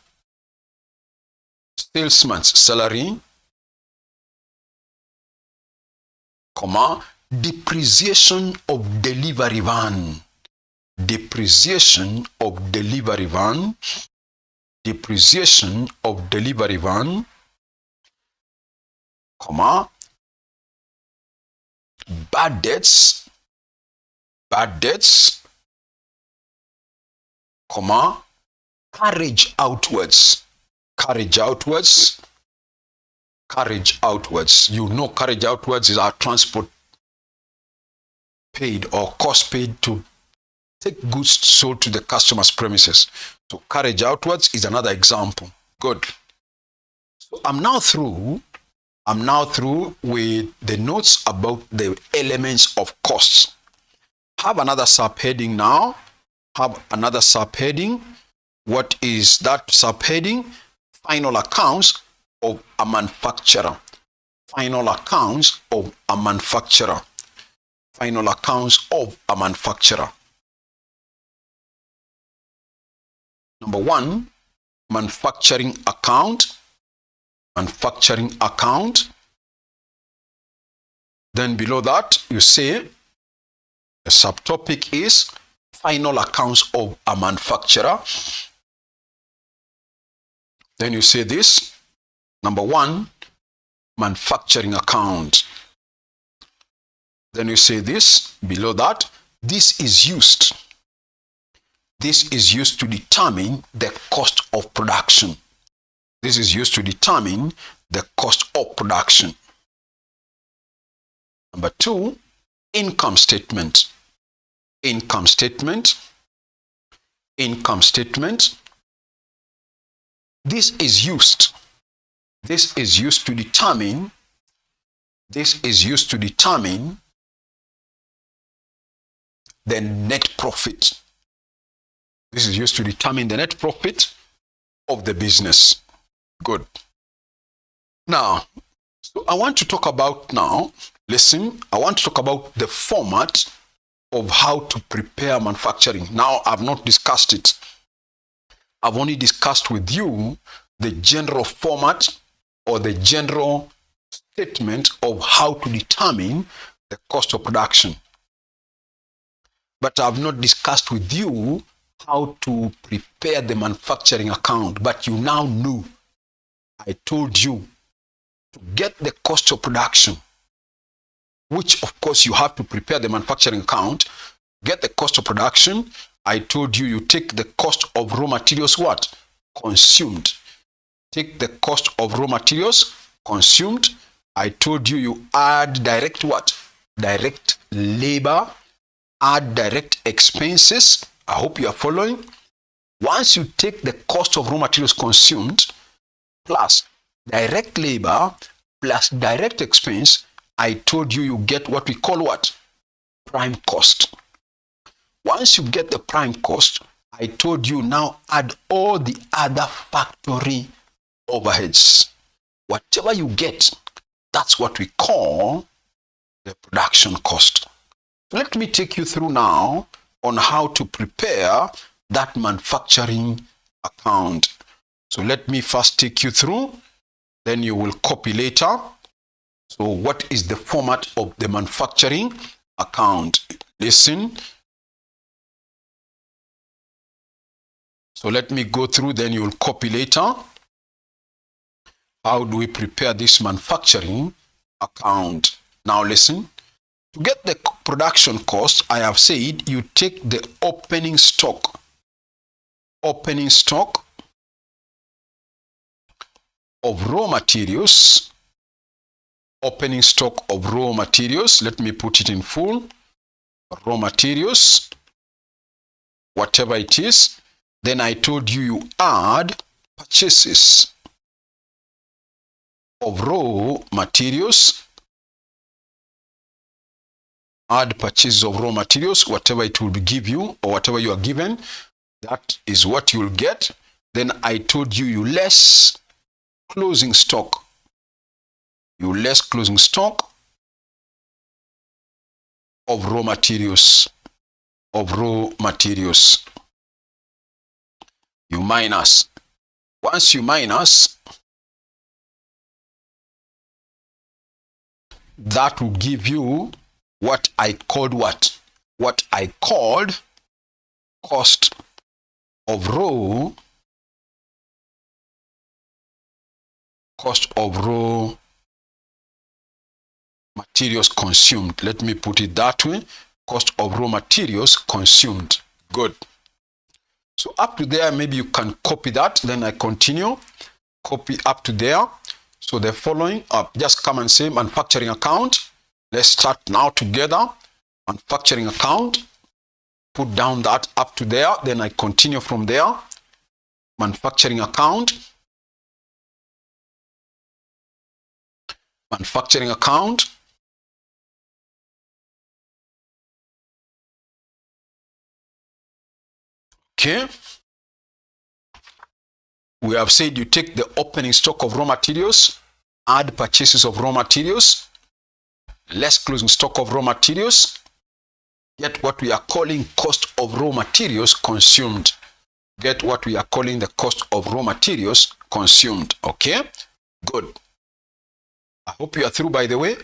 depreciation of delivery van, depreciation of delivery van, bad debts, carriage outwards. You know, carriage outwards is our transport paid or cost paid to take goods sold to the customer's premises. So carriage outwards is another example. Good. So I'm now through with the notes about the elements of costs. Have another subheading now. What is that subheading? Final accounts of a manufacturer. Final accounts of a manufacturer. Final accounts of a manufacturer. Number 1, manufacturing account. Manufacturing account. Then below that, you say the subtopic is final accounts of a manufacturer. Then you say this, number 1, manufacturing account. Then you say this, below that, this is used to determine the cost of production. This is used to determine the cost of production. Number 2, income statement. Income statement. This is used to determine the net profit. This is used to determine the net profit of the business. Good. Now, so I want to talk about now, listen, I want to talk about the format of how to prepare manufacturing. Now, I've not discussed it. I've only discussed with you the general format or the general statement of how to determine the cost of production. But I've not discussed with you how to prepare the manufacturing account. But you now know. I told you to get the cost of production, which of course you have to prepare the manufacturing account, get the cost of production. I told you, you take the cost of raw materials, what? Consumed. Take the cost of raw materials consumed. I told you, you add direct what? Direct labor, add direct expenses. I hope you are following. Once you take the cost of raw materials consumed plus direct labor plus direct expense, I told you, you get what we call what? Prime cost. Once you get the prime cost, I told you now add all the other factory overheads. Whatever you get, that's what we call the production cost. So let me take you through now on how to prepare that manufacturing account. So let me first take you through, then you will copy later. So what is the format of the manufacturing account? Listen. So let me go through, then you will copy later. How do we prepare this manufacturing account? Now listen. To get the production cost, I have said you take the opening stock. Opening stock of raw materials. Opening stock of raw materials. Let me put it in full. Raw materials. Whatever it is. Then I told you, you add purchases of raw materials. Add purchases of raw materials, whatever it will give you or whatever you are given, that is what you will get. Then I told you, you less closing stock. You less closing stock of raw materials. Of raw materials. You minus. Once you minus, that will give you what I called what? What I called cost of raw materials consumed. Let me put it that way. Cost of raw materials consumed. Good. So up to there, maybe you can copy that. Then I continue. Copy up to there. So the following up, just come and say manufacturing account. Let's start now together. Manufacturing account. Put down that up to there. Then I continue from there. Manufacturing account. Manufacturing account. Okay. We have said you take the opening stock of raw materials, add purchases of raw materials, less closing stock of raw materials, get what we are calling cost of raw materials consumed. Get what we are calling the cost of raw materials consumed. Okay? Good. I hope you are through, by the way.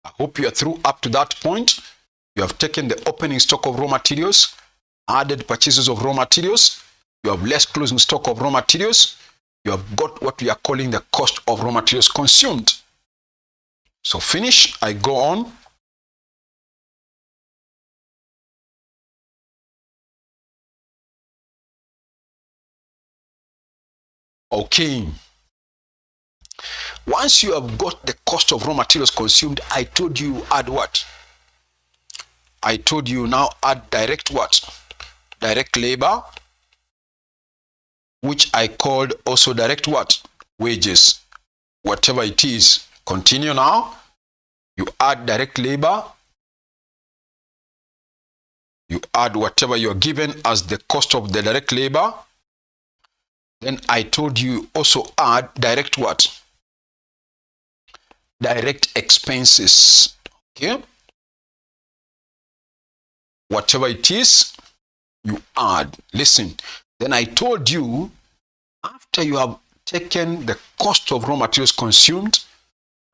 I hope you are through up to that point. You have taken the opening stock of raw materials, added purchases of raw materials, you have less closing stock of raw materials, you have got what we are calling the cost of raw materials consumed. So finish, I go on. Okay. Once you have got the cost of raw materials consumed, I told you add what? I told you now add direct what? Direct labor, which I called also direct what? Wages. Whatever it is. Continue now. You add direct labor. You add whatever you're given as the cost of the direct labor. Then I told you also add direct what? Direct expenses. Okay. Whatever it is, you add. Listen. Then I told you, after you have taken the cost of raw materials consumed,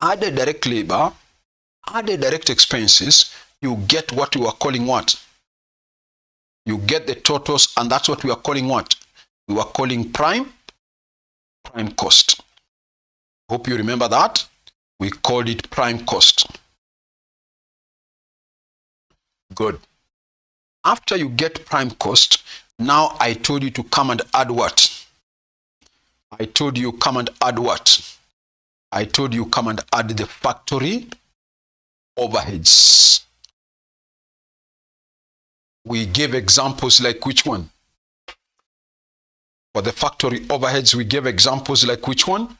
added direct labor, added direct expenses, you get what we are calling what? You get the totals, and that's what we are calling what? We were calling prime cost. Hope you remember that. We called it prime cost. Good. After you get prime cost, now I told you to come and add what? I told you come and add what? I told you come and add the factory overheads. We gave examples like which one? For the factory overheads, we gave examples like which one?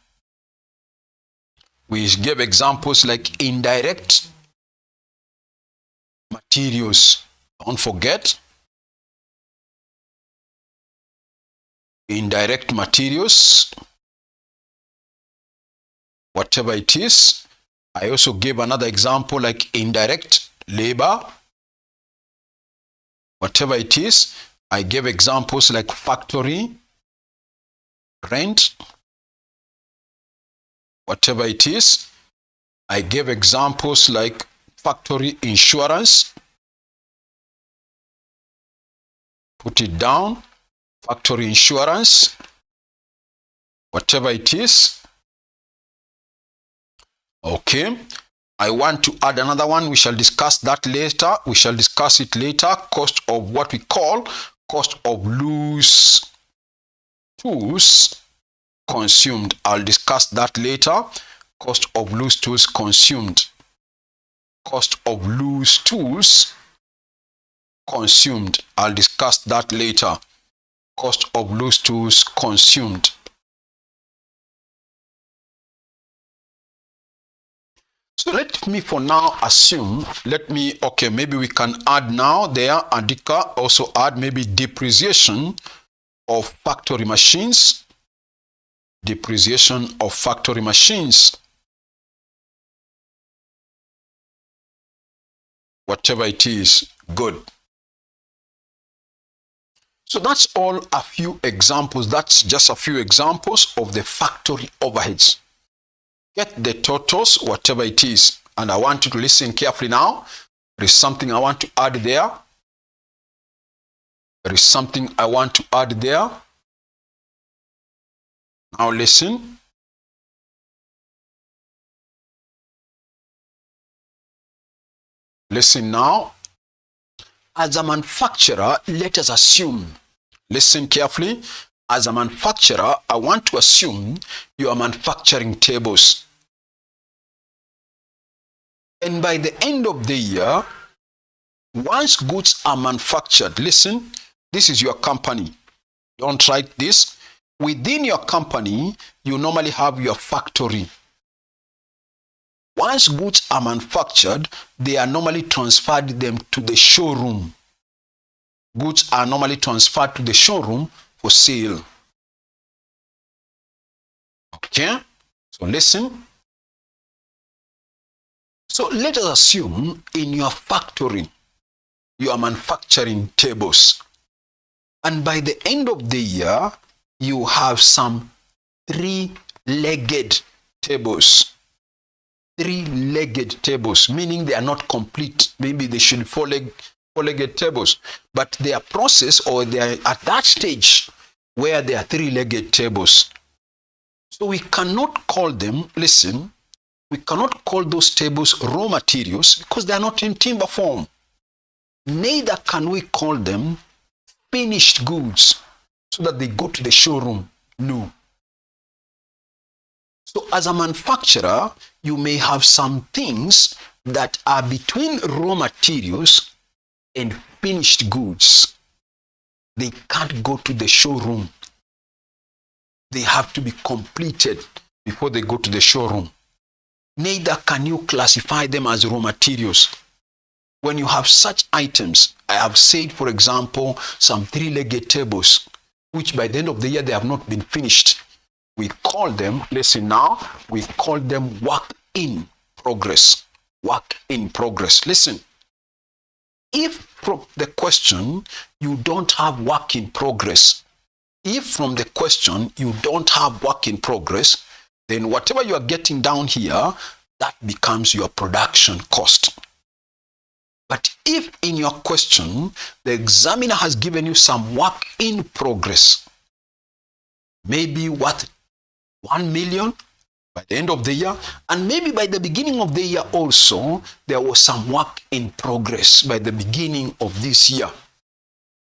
We gave examples like indirect materials. Don't forget. Indirect materials. Whatever it is. I also gave another example like indirect labor. Whatever it is. I gave examples like factory rent. Whatever it is. I gave examples like factory insurance. Put it down. Factory insurance. Whatever it is. Okay. I want to add another one. We shall discuss that later. We shall discuss it later. Cost of what we call cost of loose tools consumed. I'll discuss that later. Cost of loose tools consumed. Cost of loose tools consumed. I'll discuss that later. Cost of loose tools consumed. So let me for now assume, okay, maybe we can add now there, Andika, also add maybe depreciation of factory machines. Depreciation of factory machines. Whatever it is, good. So that's all a few examples. That's just a few examples of the factory overheads. Get the totals, whatever it is. And I want you to listen carefully now. There is something I want to add there. There is something I want to add there. Now listen. Listen now. As a manufacturer, let us assume, listen carefully. As a manufacturer, I want to assume you are manufacturing tables. And by the end of the year, once goods are manufactured, listen, this is your company. Don't write this. Within your company, you normally have your factory. Once goods are manufactured, they are normally transferred them to the showroom. Goods are normally transferred to the showroom for sale. Okay? So listen. So let us assume in your factory, you are manufacturing tables. And by the end of the year, you have some three-legged tables. Three-legged tables, meaning they are not complete. Maybe they should be four-legged tables. But they are processed, or they are at that stage where they are three-legged tables. So we cannot call them, listen, we cannot call those tables raw materials because they are not in timber form. Neither can we call them finished goods so that they go to the showroom. No. So as a manufacturer, you may have some things that are between raw materials and finished goods. They can't go to the showroom. They have to be completed before they go to the showroom. Neither can you classify them as raw materials. when you have such items, I have said, for example, some three-legged tables, which by the end of the year, they have not been finished. We call them, listen now, we call them work in progress. Work in progress. Listen, if from the question you don't have work in progress, if from the question you don't have work in progress, then whatever you are getting down here, that becomes your production cost. But if in your question, the examiner has given you some work in progress, maybe worth 1 million by the end of the year, and maybe by the beginning of the year also, there was some work in progress by the beginning of this year.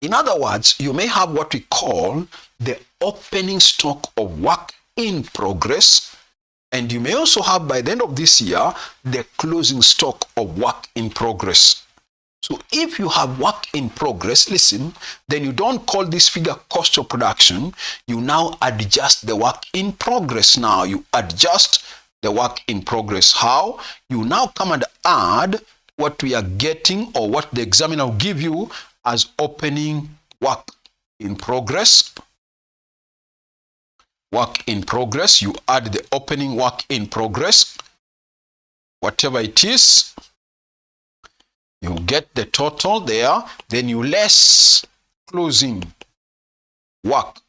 In other words, you may have what we call the opening stock of work in progress, and you may also have by the end of this year, the closing stock of work in progress. So if you have work in progress, listen, then you don't call this figure cost of production. You now adjust the work in progress. Now you adjust the work in progress. How? You now come and add what we are getting or what the examiner will give you as opening work in progress. Work in progress. You add the opening work in progress, whatever it is. You get the total there, then you less closing work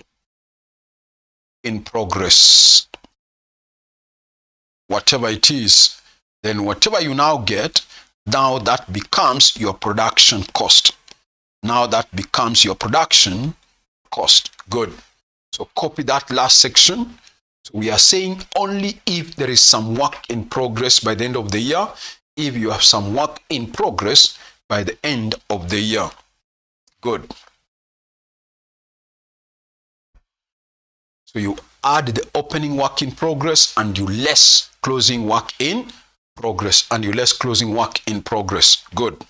in progress, whatever it is. Then whatever you now get, now that becomes your production cost. Now that becomes your production cost. Good. So copy that last section. So we are saying only if there is some work in progress by the end of the year, if you have some work in progress by the end of the year. Good. So you add the opening work in progress and you less closing work in progress, and you less closing work in progress. Good.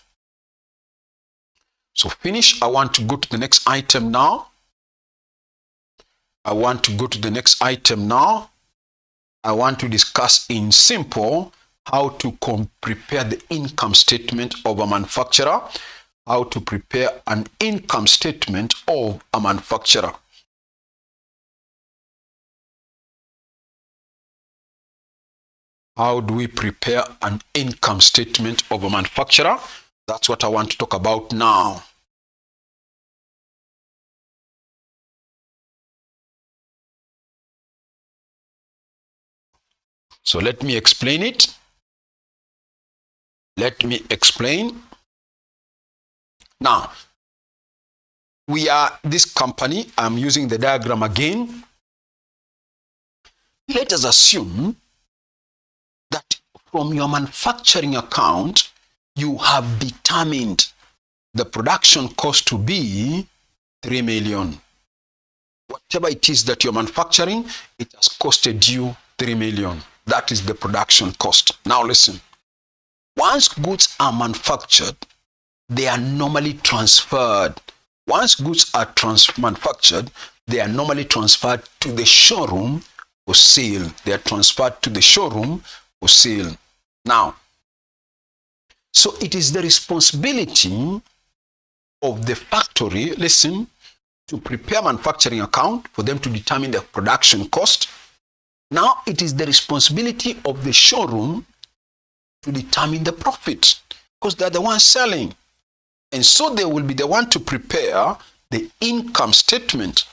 So finish. I want to go to the next item now. I want to discuss in simple how to prepare the income statement of a manufacturer. How to prepare an income statement of a manufacturer. How do we prepare an income statement of a manufacturer? That's what I want to talk about now. So let me explain it. Let me explain. Now, we are this company. I'm using the diagram again. Let us assume that from your manufacturing account, you have determined the production cost to be 3 million. Whatever it is that you're manufacturing, it has costed you 3 million. That is the production cost. Now listen. Once goods are manufactured, they are normally transferred. Once goods are manufactured, they are normally transferred to the showroom for sale. They are transferred to the showroom for sale. Now, so it is the responsibility of the factory, listen, to prepare manufacturing account for them to determine the production cost. Now it is the responsibility of the showroom to determine the profit, because they're the ones selling. And so they will be the one to prepare the income statement.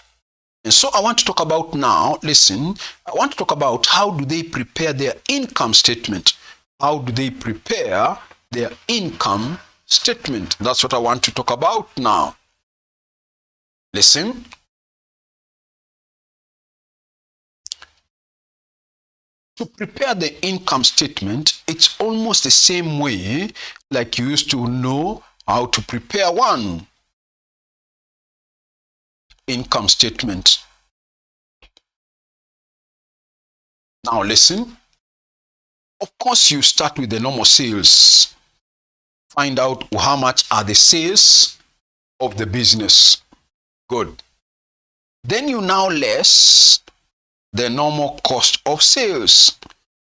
And so I want to talk about now, listen, I want to talk about how do they prepare their income statement. How do they prepare their income statement? That's what I want to talk about now. Listen. To prepare the income statement, it's almost the same way like you used to know how to prepare one income statement. Now listen. Of course, you start with the normal sales. Find out how much are the sales of the business. Good. Then you now less the normal cost of sales.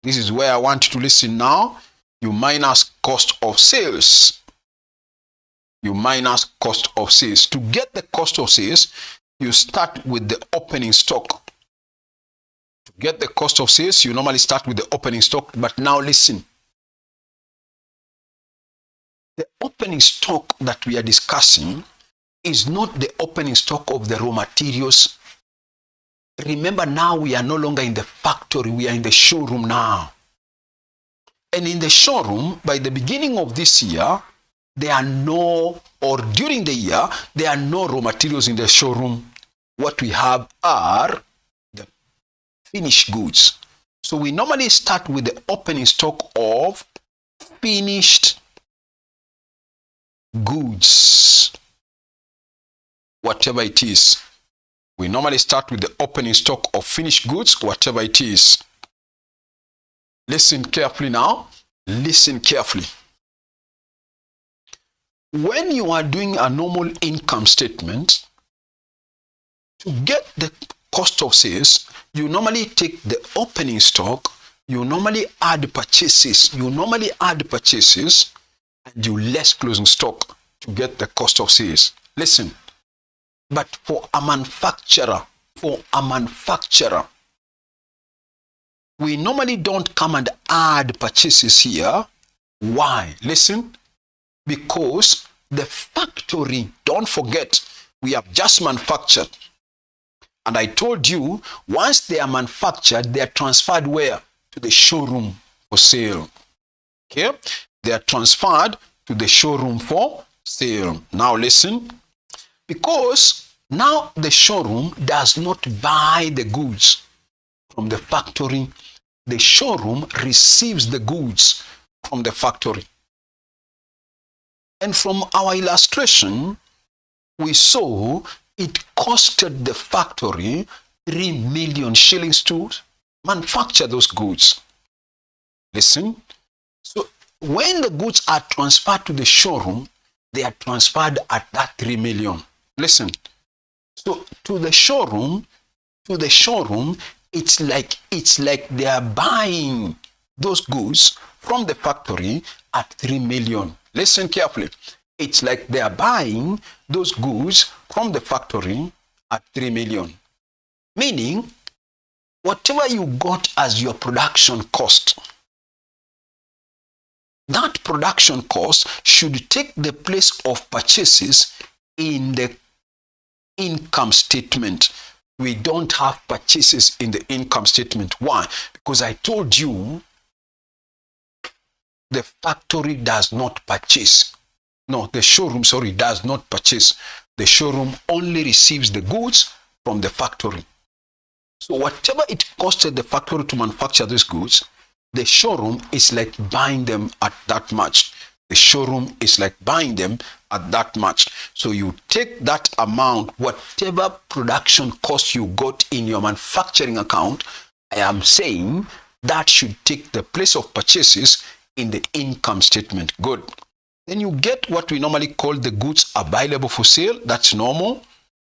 This is where I want you to listen now. You minus cost of sales. you minus cost of sales. To get the cost of sales, you start with the opening stock. To get the cost of sales, you normally start with the opening stock. But now listen. The opening stock that we are discussing is not the opening stock of the raw materials. Remember, now we are no longer in the factory, we are in the showroom now. And in the showroom, by the beginning of this year, during the year, there are no raw materials in the showroom. What we have are the finished goods. So we normally start with the opening stock of finished goods, whatever it is. We normally start with the opening stock of finished goods, whatever it is. Listen carefully now. Listen carefully. When you are doing a normal income statement, to get the cost of sales, you normally take the opening stock, you normally add purchases, and you less closing stock to get the cost of sales. Listen, but for a manufacturer, we normally don't come and add purchases here. Why? Listen, because the factory, don't forget, we have just manufactured. And I told you, once they are manufactured, they are transferred where? To the showroom for sale. Okay? They are transferred to the showroom for sale. Now listen, because now the showroom does not buy the goods from the factory. The showroom receives the goods from the factory. And from our illustration, we saw it costed the factory 3 million shillings to manufacture those goods. Listen, so when the goods are transferred to the showroom, they are transferred at that 3 million. Listen, so to the showroom, it's like they are buying those goods from the factory at 3 million. Listen carefully. It's like they are buying those goods from the factory at 3 million. Meaning, whatever you got as your production cost, that production cost should take the place of purchases in the income statement. We don't have purchases in the income statement. Why? Because I told you the factory does not purchase. No, the showroom, does not purchase. The showroom only receives the goods from the factory. So whatever it costed the factory to manufacture these goods, the showroom is like buying them at that much. The showroom is like buying them at that much. So you take that amount, whatever production cost you got in your manufacturing account, I am saying that should take the place of purchases in the income statement. Good. Then you get what we normally call the goods available for sale. That's normal.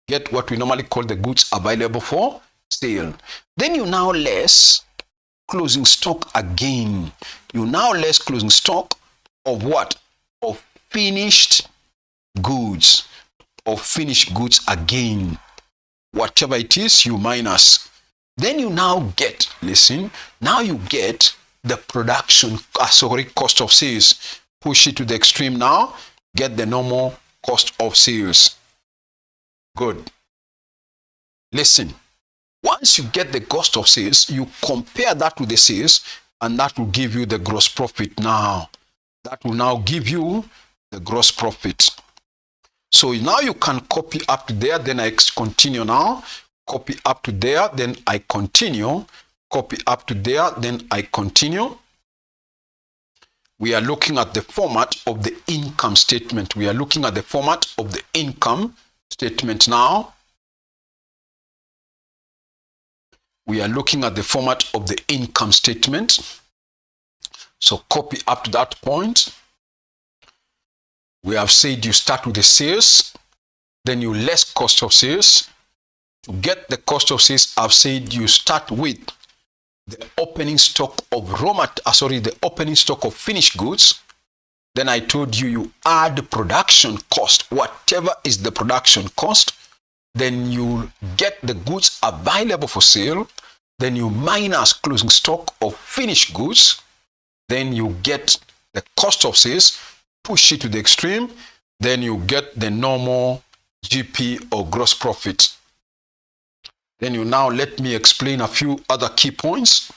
Get what we normally call the goods available for sale. Then you now less closing stock again. You now less closing stock of what? Of finished goods. Of finished goods again. Whatever it is, you minus. Then you now get, listen, now you get the production, cost of sales. Push it to the extreme now, get the normal cost of sales. Good. Listen, once you get the cost of sales, you compare that with the sales, and that will give you the gross profit now. That will now give you the gross profit. So now you can copy up to there, then I continue now. Copy up to there, then I continue. Copy up to there, then I continue. We are looking at the format of the income statement. We are looking at the format of the income statement now. We are looking at the format of the income statement. So copy up to that point. We have said you start with the sales, then you less cost of sales. To get the cost of sales, I've said you start with the opening stock of the opening stock of finished goods. Then I told you, you add production cost, whatever is the production cost. Then you get the goods available for sale. Then you minus closing stock of finished goods. Then you get the cost of sales, push it to the extreme. Then you get the normal GP or gross profit. Then you now let me explain a few other key points.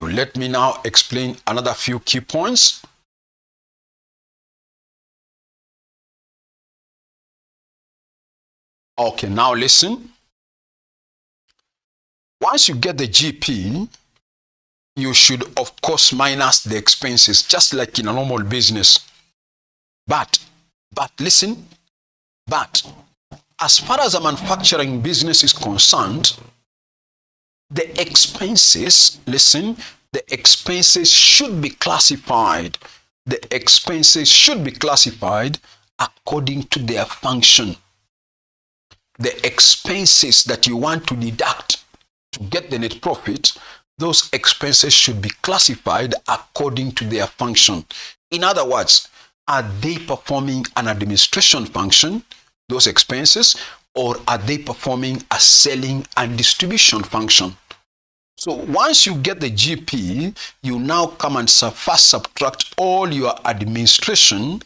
Let me now explain another few key points. Okay, now listen. Once you get the GP, you should, of course, minus the expenses, just like in a normal business. But listen, as far as a manufacturing business is concerned, the expenses, listen, the expenses should be classified. The expenses should be classified according to their function. The expenses that you want to deduct to get the net profit, those expenses should be classified according to their function. In other words, are they performing an administration function, those expenses, or are they performing a selling and distribution function? So once you get the GP, you now come and first subtract all your administration.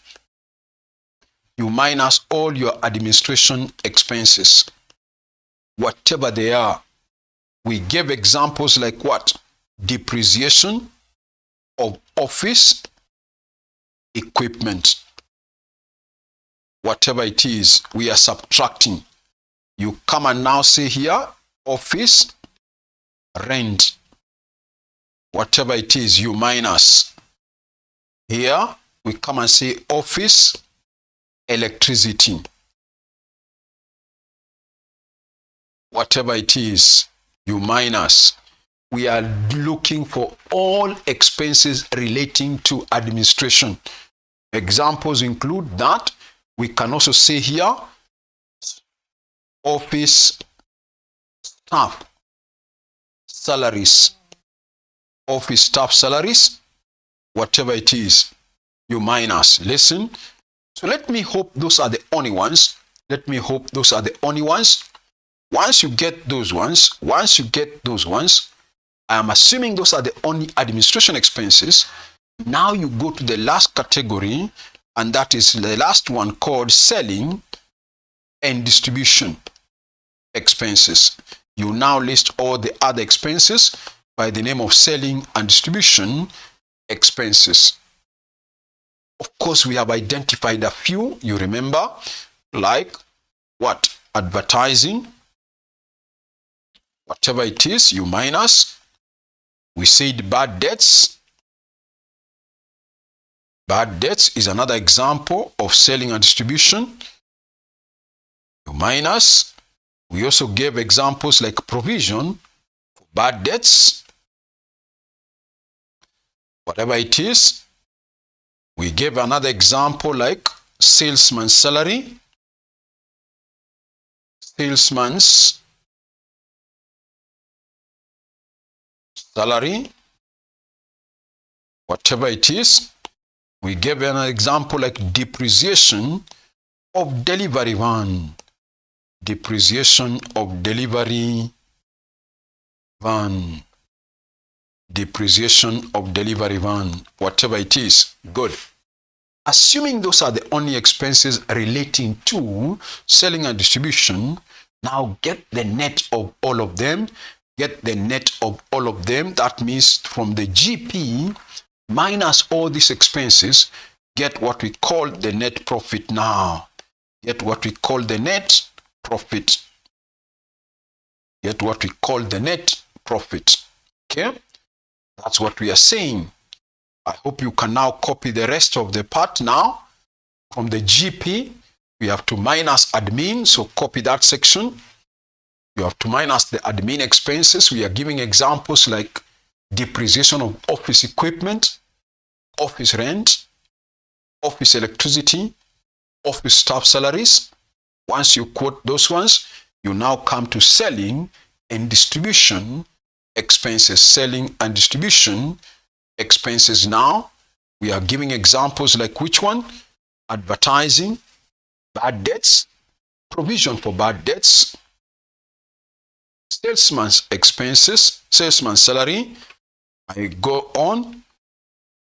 You minus all your administration expenses, whatever they are. We gave examples like what? Depreciation of office equipment. Whatever it is, we are subtracting. You come and now say here, office rent. Whatever it is, you minus. Here, we come and say office electricity. Whatever it is, you minus. We are looking for all expenses relating to administration. Examples include that. We can also say here, office staff salaries. Office staff salaries, whatever it is, you minus. Listen. So let me hope those are the only ones. Let me hope those are the only ones. Once you get those ones, I am assuming those are the only administration expenses. Now you go to the last category, and that is the last one called selling and distribution expenses. You now list all the other expenses by the name of selling and distribution expenses. Of course, we have identified a few, you remember, like what? Advertising. Whatever it is, you minus. We said bad debts. Bad debts is another example of selling and distribution. You minus. We also gave examples like provision for bad debts. Whatever it is, we gave another example like salesman's salary. Salesman's salary. Whatever it is, we gave an example like depreciation of delivery van. Depreciation of delivery van. Depreciation of delivery van. Whatever it is. Good. Assuming those are the only expenses relating to selling and distribution, now get the net of all of them. Get the net of all of them. That means from the GP minus all these expenses, get what we call the net profit now. Get what we call the net profit. Get what we call the net profit. Okay? That's what we are saying. I hope you can now copy the rest of the part now. From the GP, we have to minus admin, so copy that section. You have to minus the admin expenses. We are giving examples like depreciation of office equipment, office rent, office electricity, office staff salaries. Once you quote those ones, you now come to selling and distribution expenses. Selling and distribution expenses now. We are giving examples like which one? Advertising, bad debts, provision for bad debts, salesman's expenses, salesman's salary. I go on,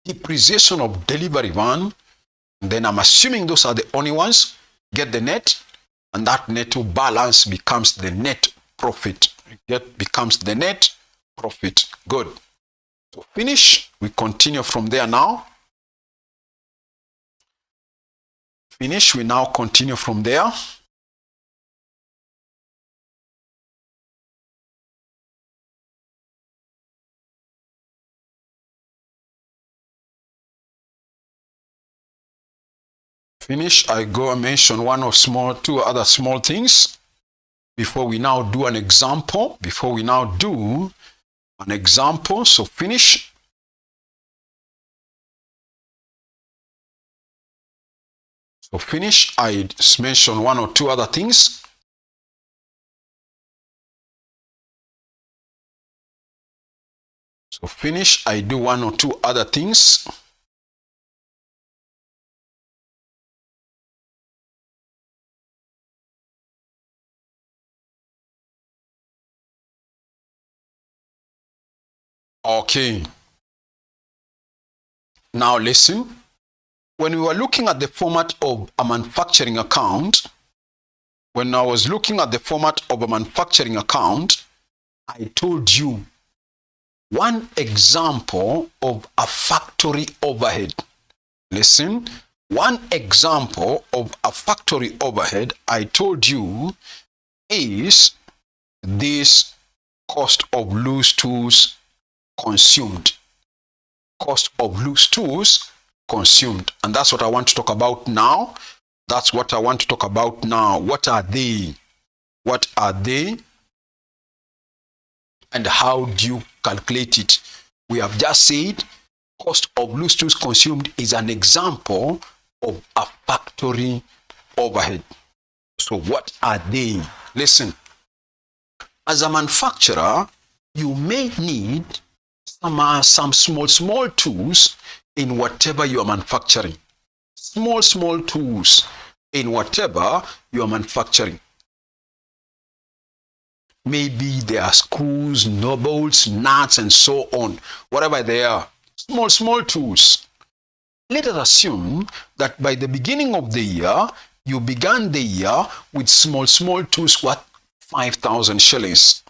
depreciation of delivery van. Then I'm assuming those are the only ones. Get the net, and that net to balance becomes the net profit. Becomes the net profit. Good. So finish. We continue from there now. Finish. We now continue from there. Finish. I go and mention two other small things before we now do an example. So finish. So finish. I mention one or two other things. So finish. I do one or two other things. Okay. Now listen. When we were looking at the format of a manufacturing account, I told you one example of a factory overhead. Listen, one example of a factory overhead I told you is this cost of loose tools consumed. Cost of loose tools consumed. And that's what I want to talk about now. What are they? And how do you calculate it? We have just said cost of loose tools consumed is an example of a factory overhead. So what are they? Listen, as a manufacturer, you may need some small tools in whatever you are manufacturing. Small tools in whatever you are manufacturing. Maybe there are screws, bolts, nuts, and so on. Whatever they are, small tools. Let us assume that by the beginning of the year, you began the year with small tools worth 5,000 shillings.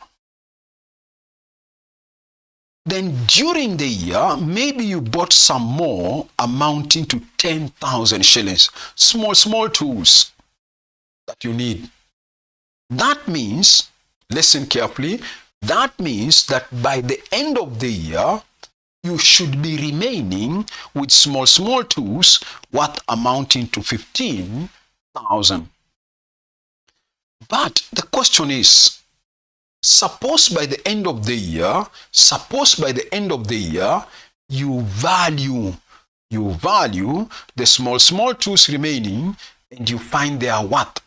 Then during the year, maybe you bought some more amounting to 10,000 shillings. Small tools that you need. That means, listen carefully, that means that by the end of the year, you should be remaining with small tools worth amounting to 15,000. But the question is, suppose by the end of the year, you value the small tools remaining, and you find they are worth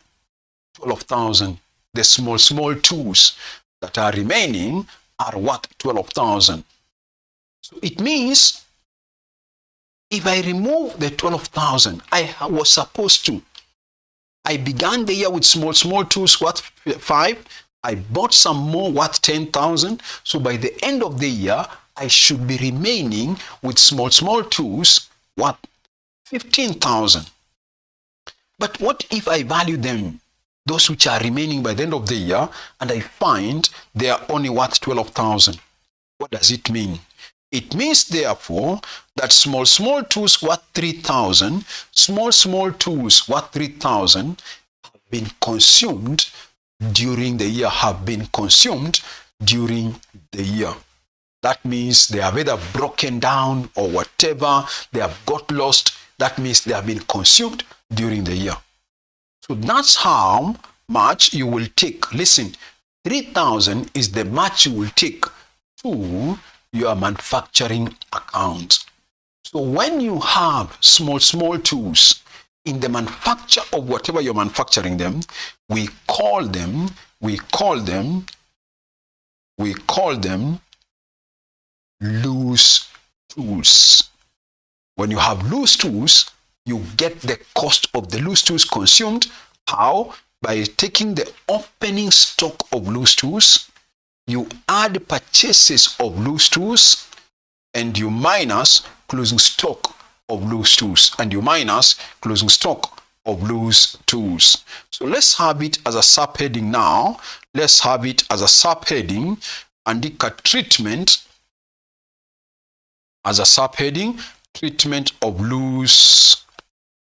12,000. The small tools that are remaining are worth 12,000. So it means if I remove the 12,000, I began the year with small tools worth 5. I bought some more worth 10,000. So by the end of the year, I should be remaining with small tools worth 15,000. But what if I value them, those which are remaining by the end of the year, and I find they are only worth 12,000? What does it mean? It means, therefore, that small tools worth 3,000, small tools worth 3,000 have been consumed during the year, That means they have either broken down or whatever, they have got lost. That means they have been consumed during the year. So that's how much you will take. Listen, 3,000 is the much you will take to your manufacturing account. So when you have small tools in the manufacture of whatever you're manufacturing them, we call them loose tools. When you have loose tools, you get the cost of the loose tools consumed. How? By taking the opening stock of loose tools, you add purchases of loose tools, and you minus closing stock of loose tools, and you minus closing stock of loose tools. So let's have it as a subheading now. Let's have it as a subheading, andika treatment as a subheading, treatment of loose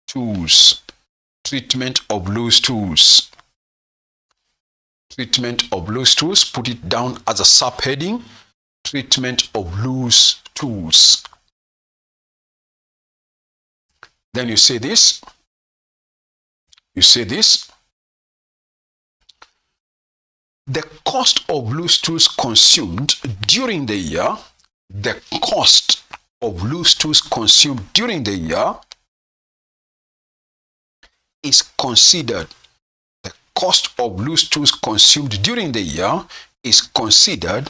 tools. Treatment of loose tools. Treatment of loose tools. Put it down as a subheading, treatment of loose tools. Then you say this. You say this. The cost of loose tools consumed during the year, the cost of loose tools consumed during the year is considered, the cost of loose tools consumed during the year is considered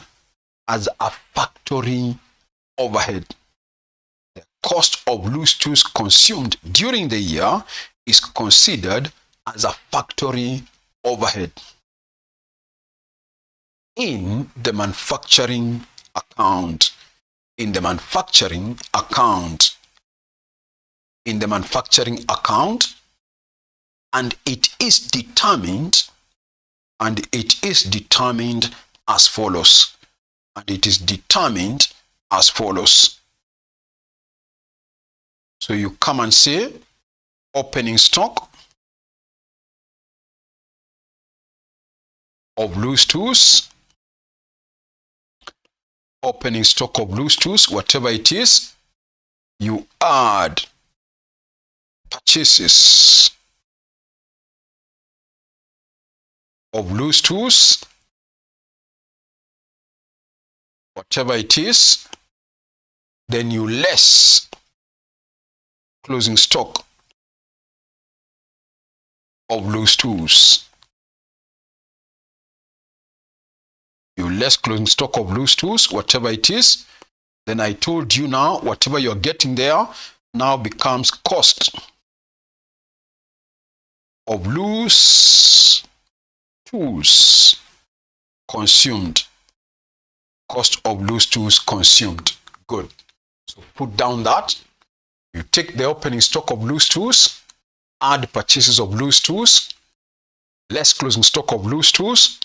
as a factory overhead. The cost of loose tools consumed during the year is considered as a factory overhead in the manufacturing account. In the manufacturing account. In the manufacturing account. And it is determined as follows. And it is determined as follows. So you come and say opening stock of loose tools, opening stock of loose tools, whatever it is, you add purchases of loose tools, whatever it is, then you less closing stock of loose tools. You less closing stock of loose tools, whatever it is. Then I told you now, whatever you're getting there now becomes cost of loose tools consumed. Cost of loose tools consumed. Good. So put down that. You take the opening stock of loose tools, add purchases of loose tools, less closing stock of loose tools,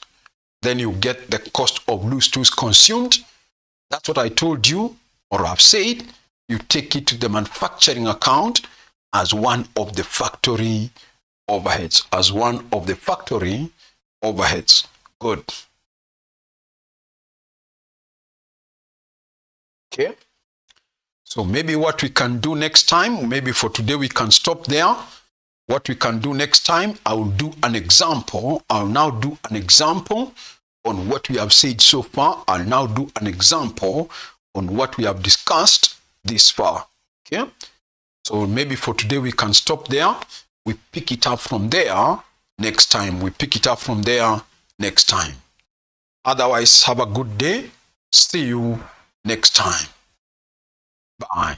then you get the cost of loose tools consumed. That's what I told you, or I've said. You take it to the manufacturing account as one of the factory overheads. As one of the factory overheads. Good. Okay. So maybe what we can do next time, maybe for today we can stop there. What we can do next time, I will do an example. I'll now do an example on what we have said so far. I'll now do an example on what we have discussed this far. Okay. So maybe for today we can stop there. We pick it up from there next time. We pick it up from there next time. Otherwise, have a good day. See you next time. Bye.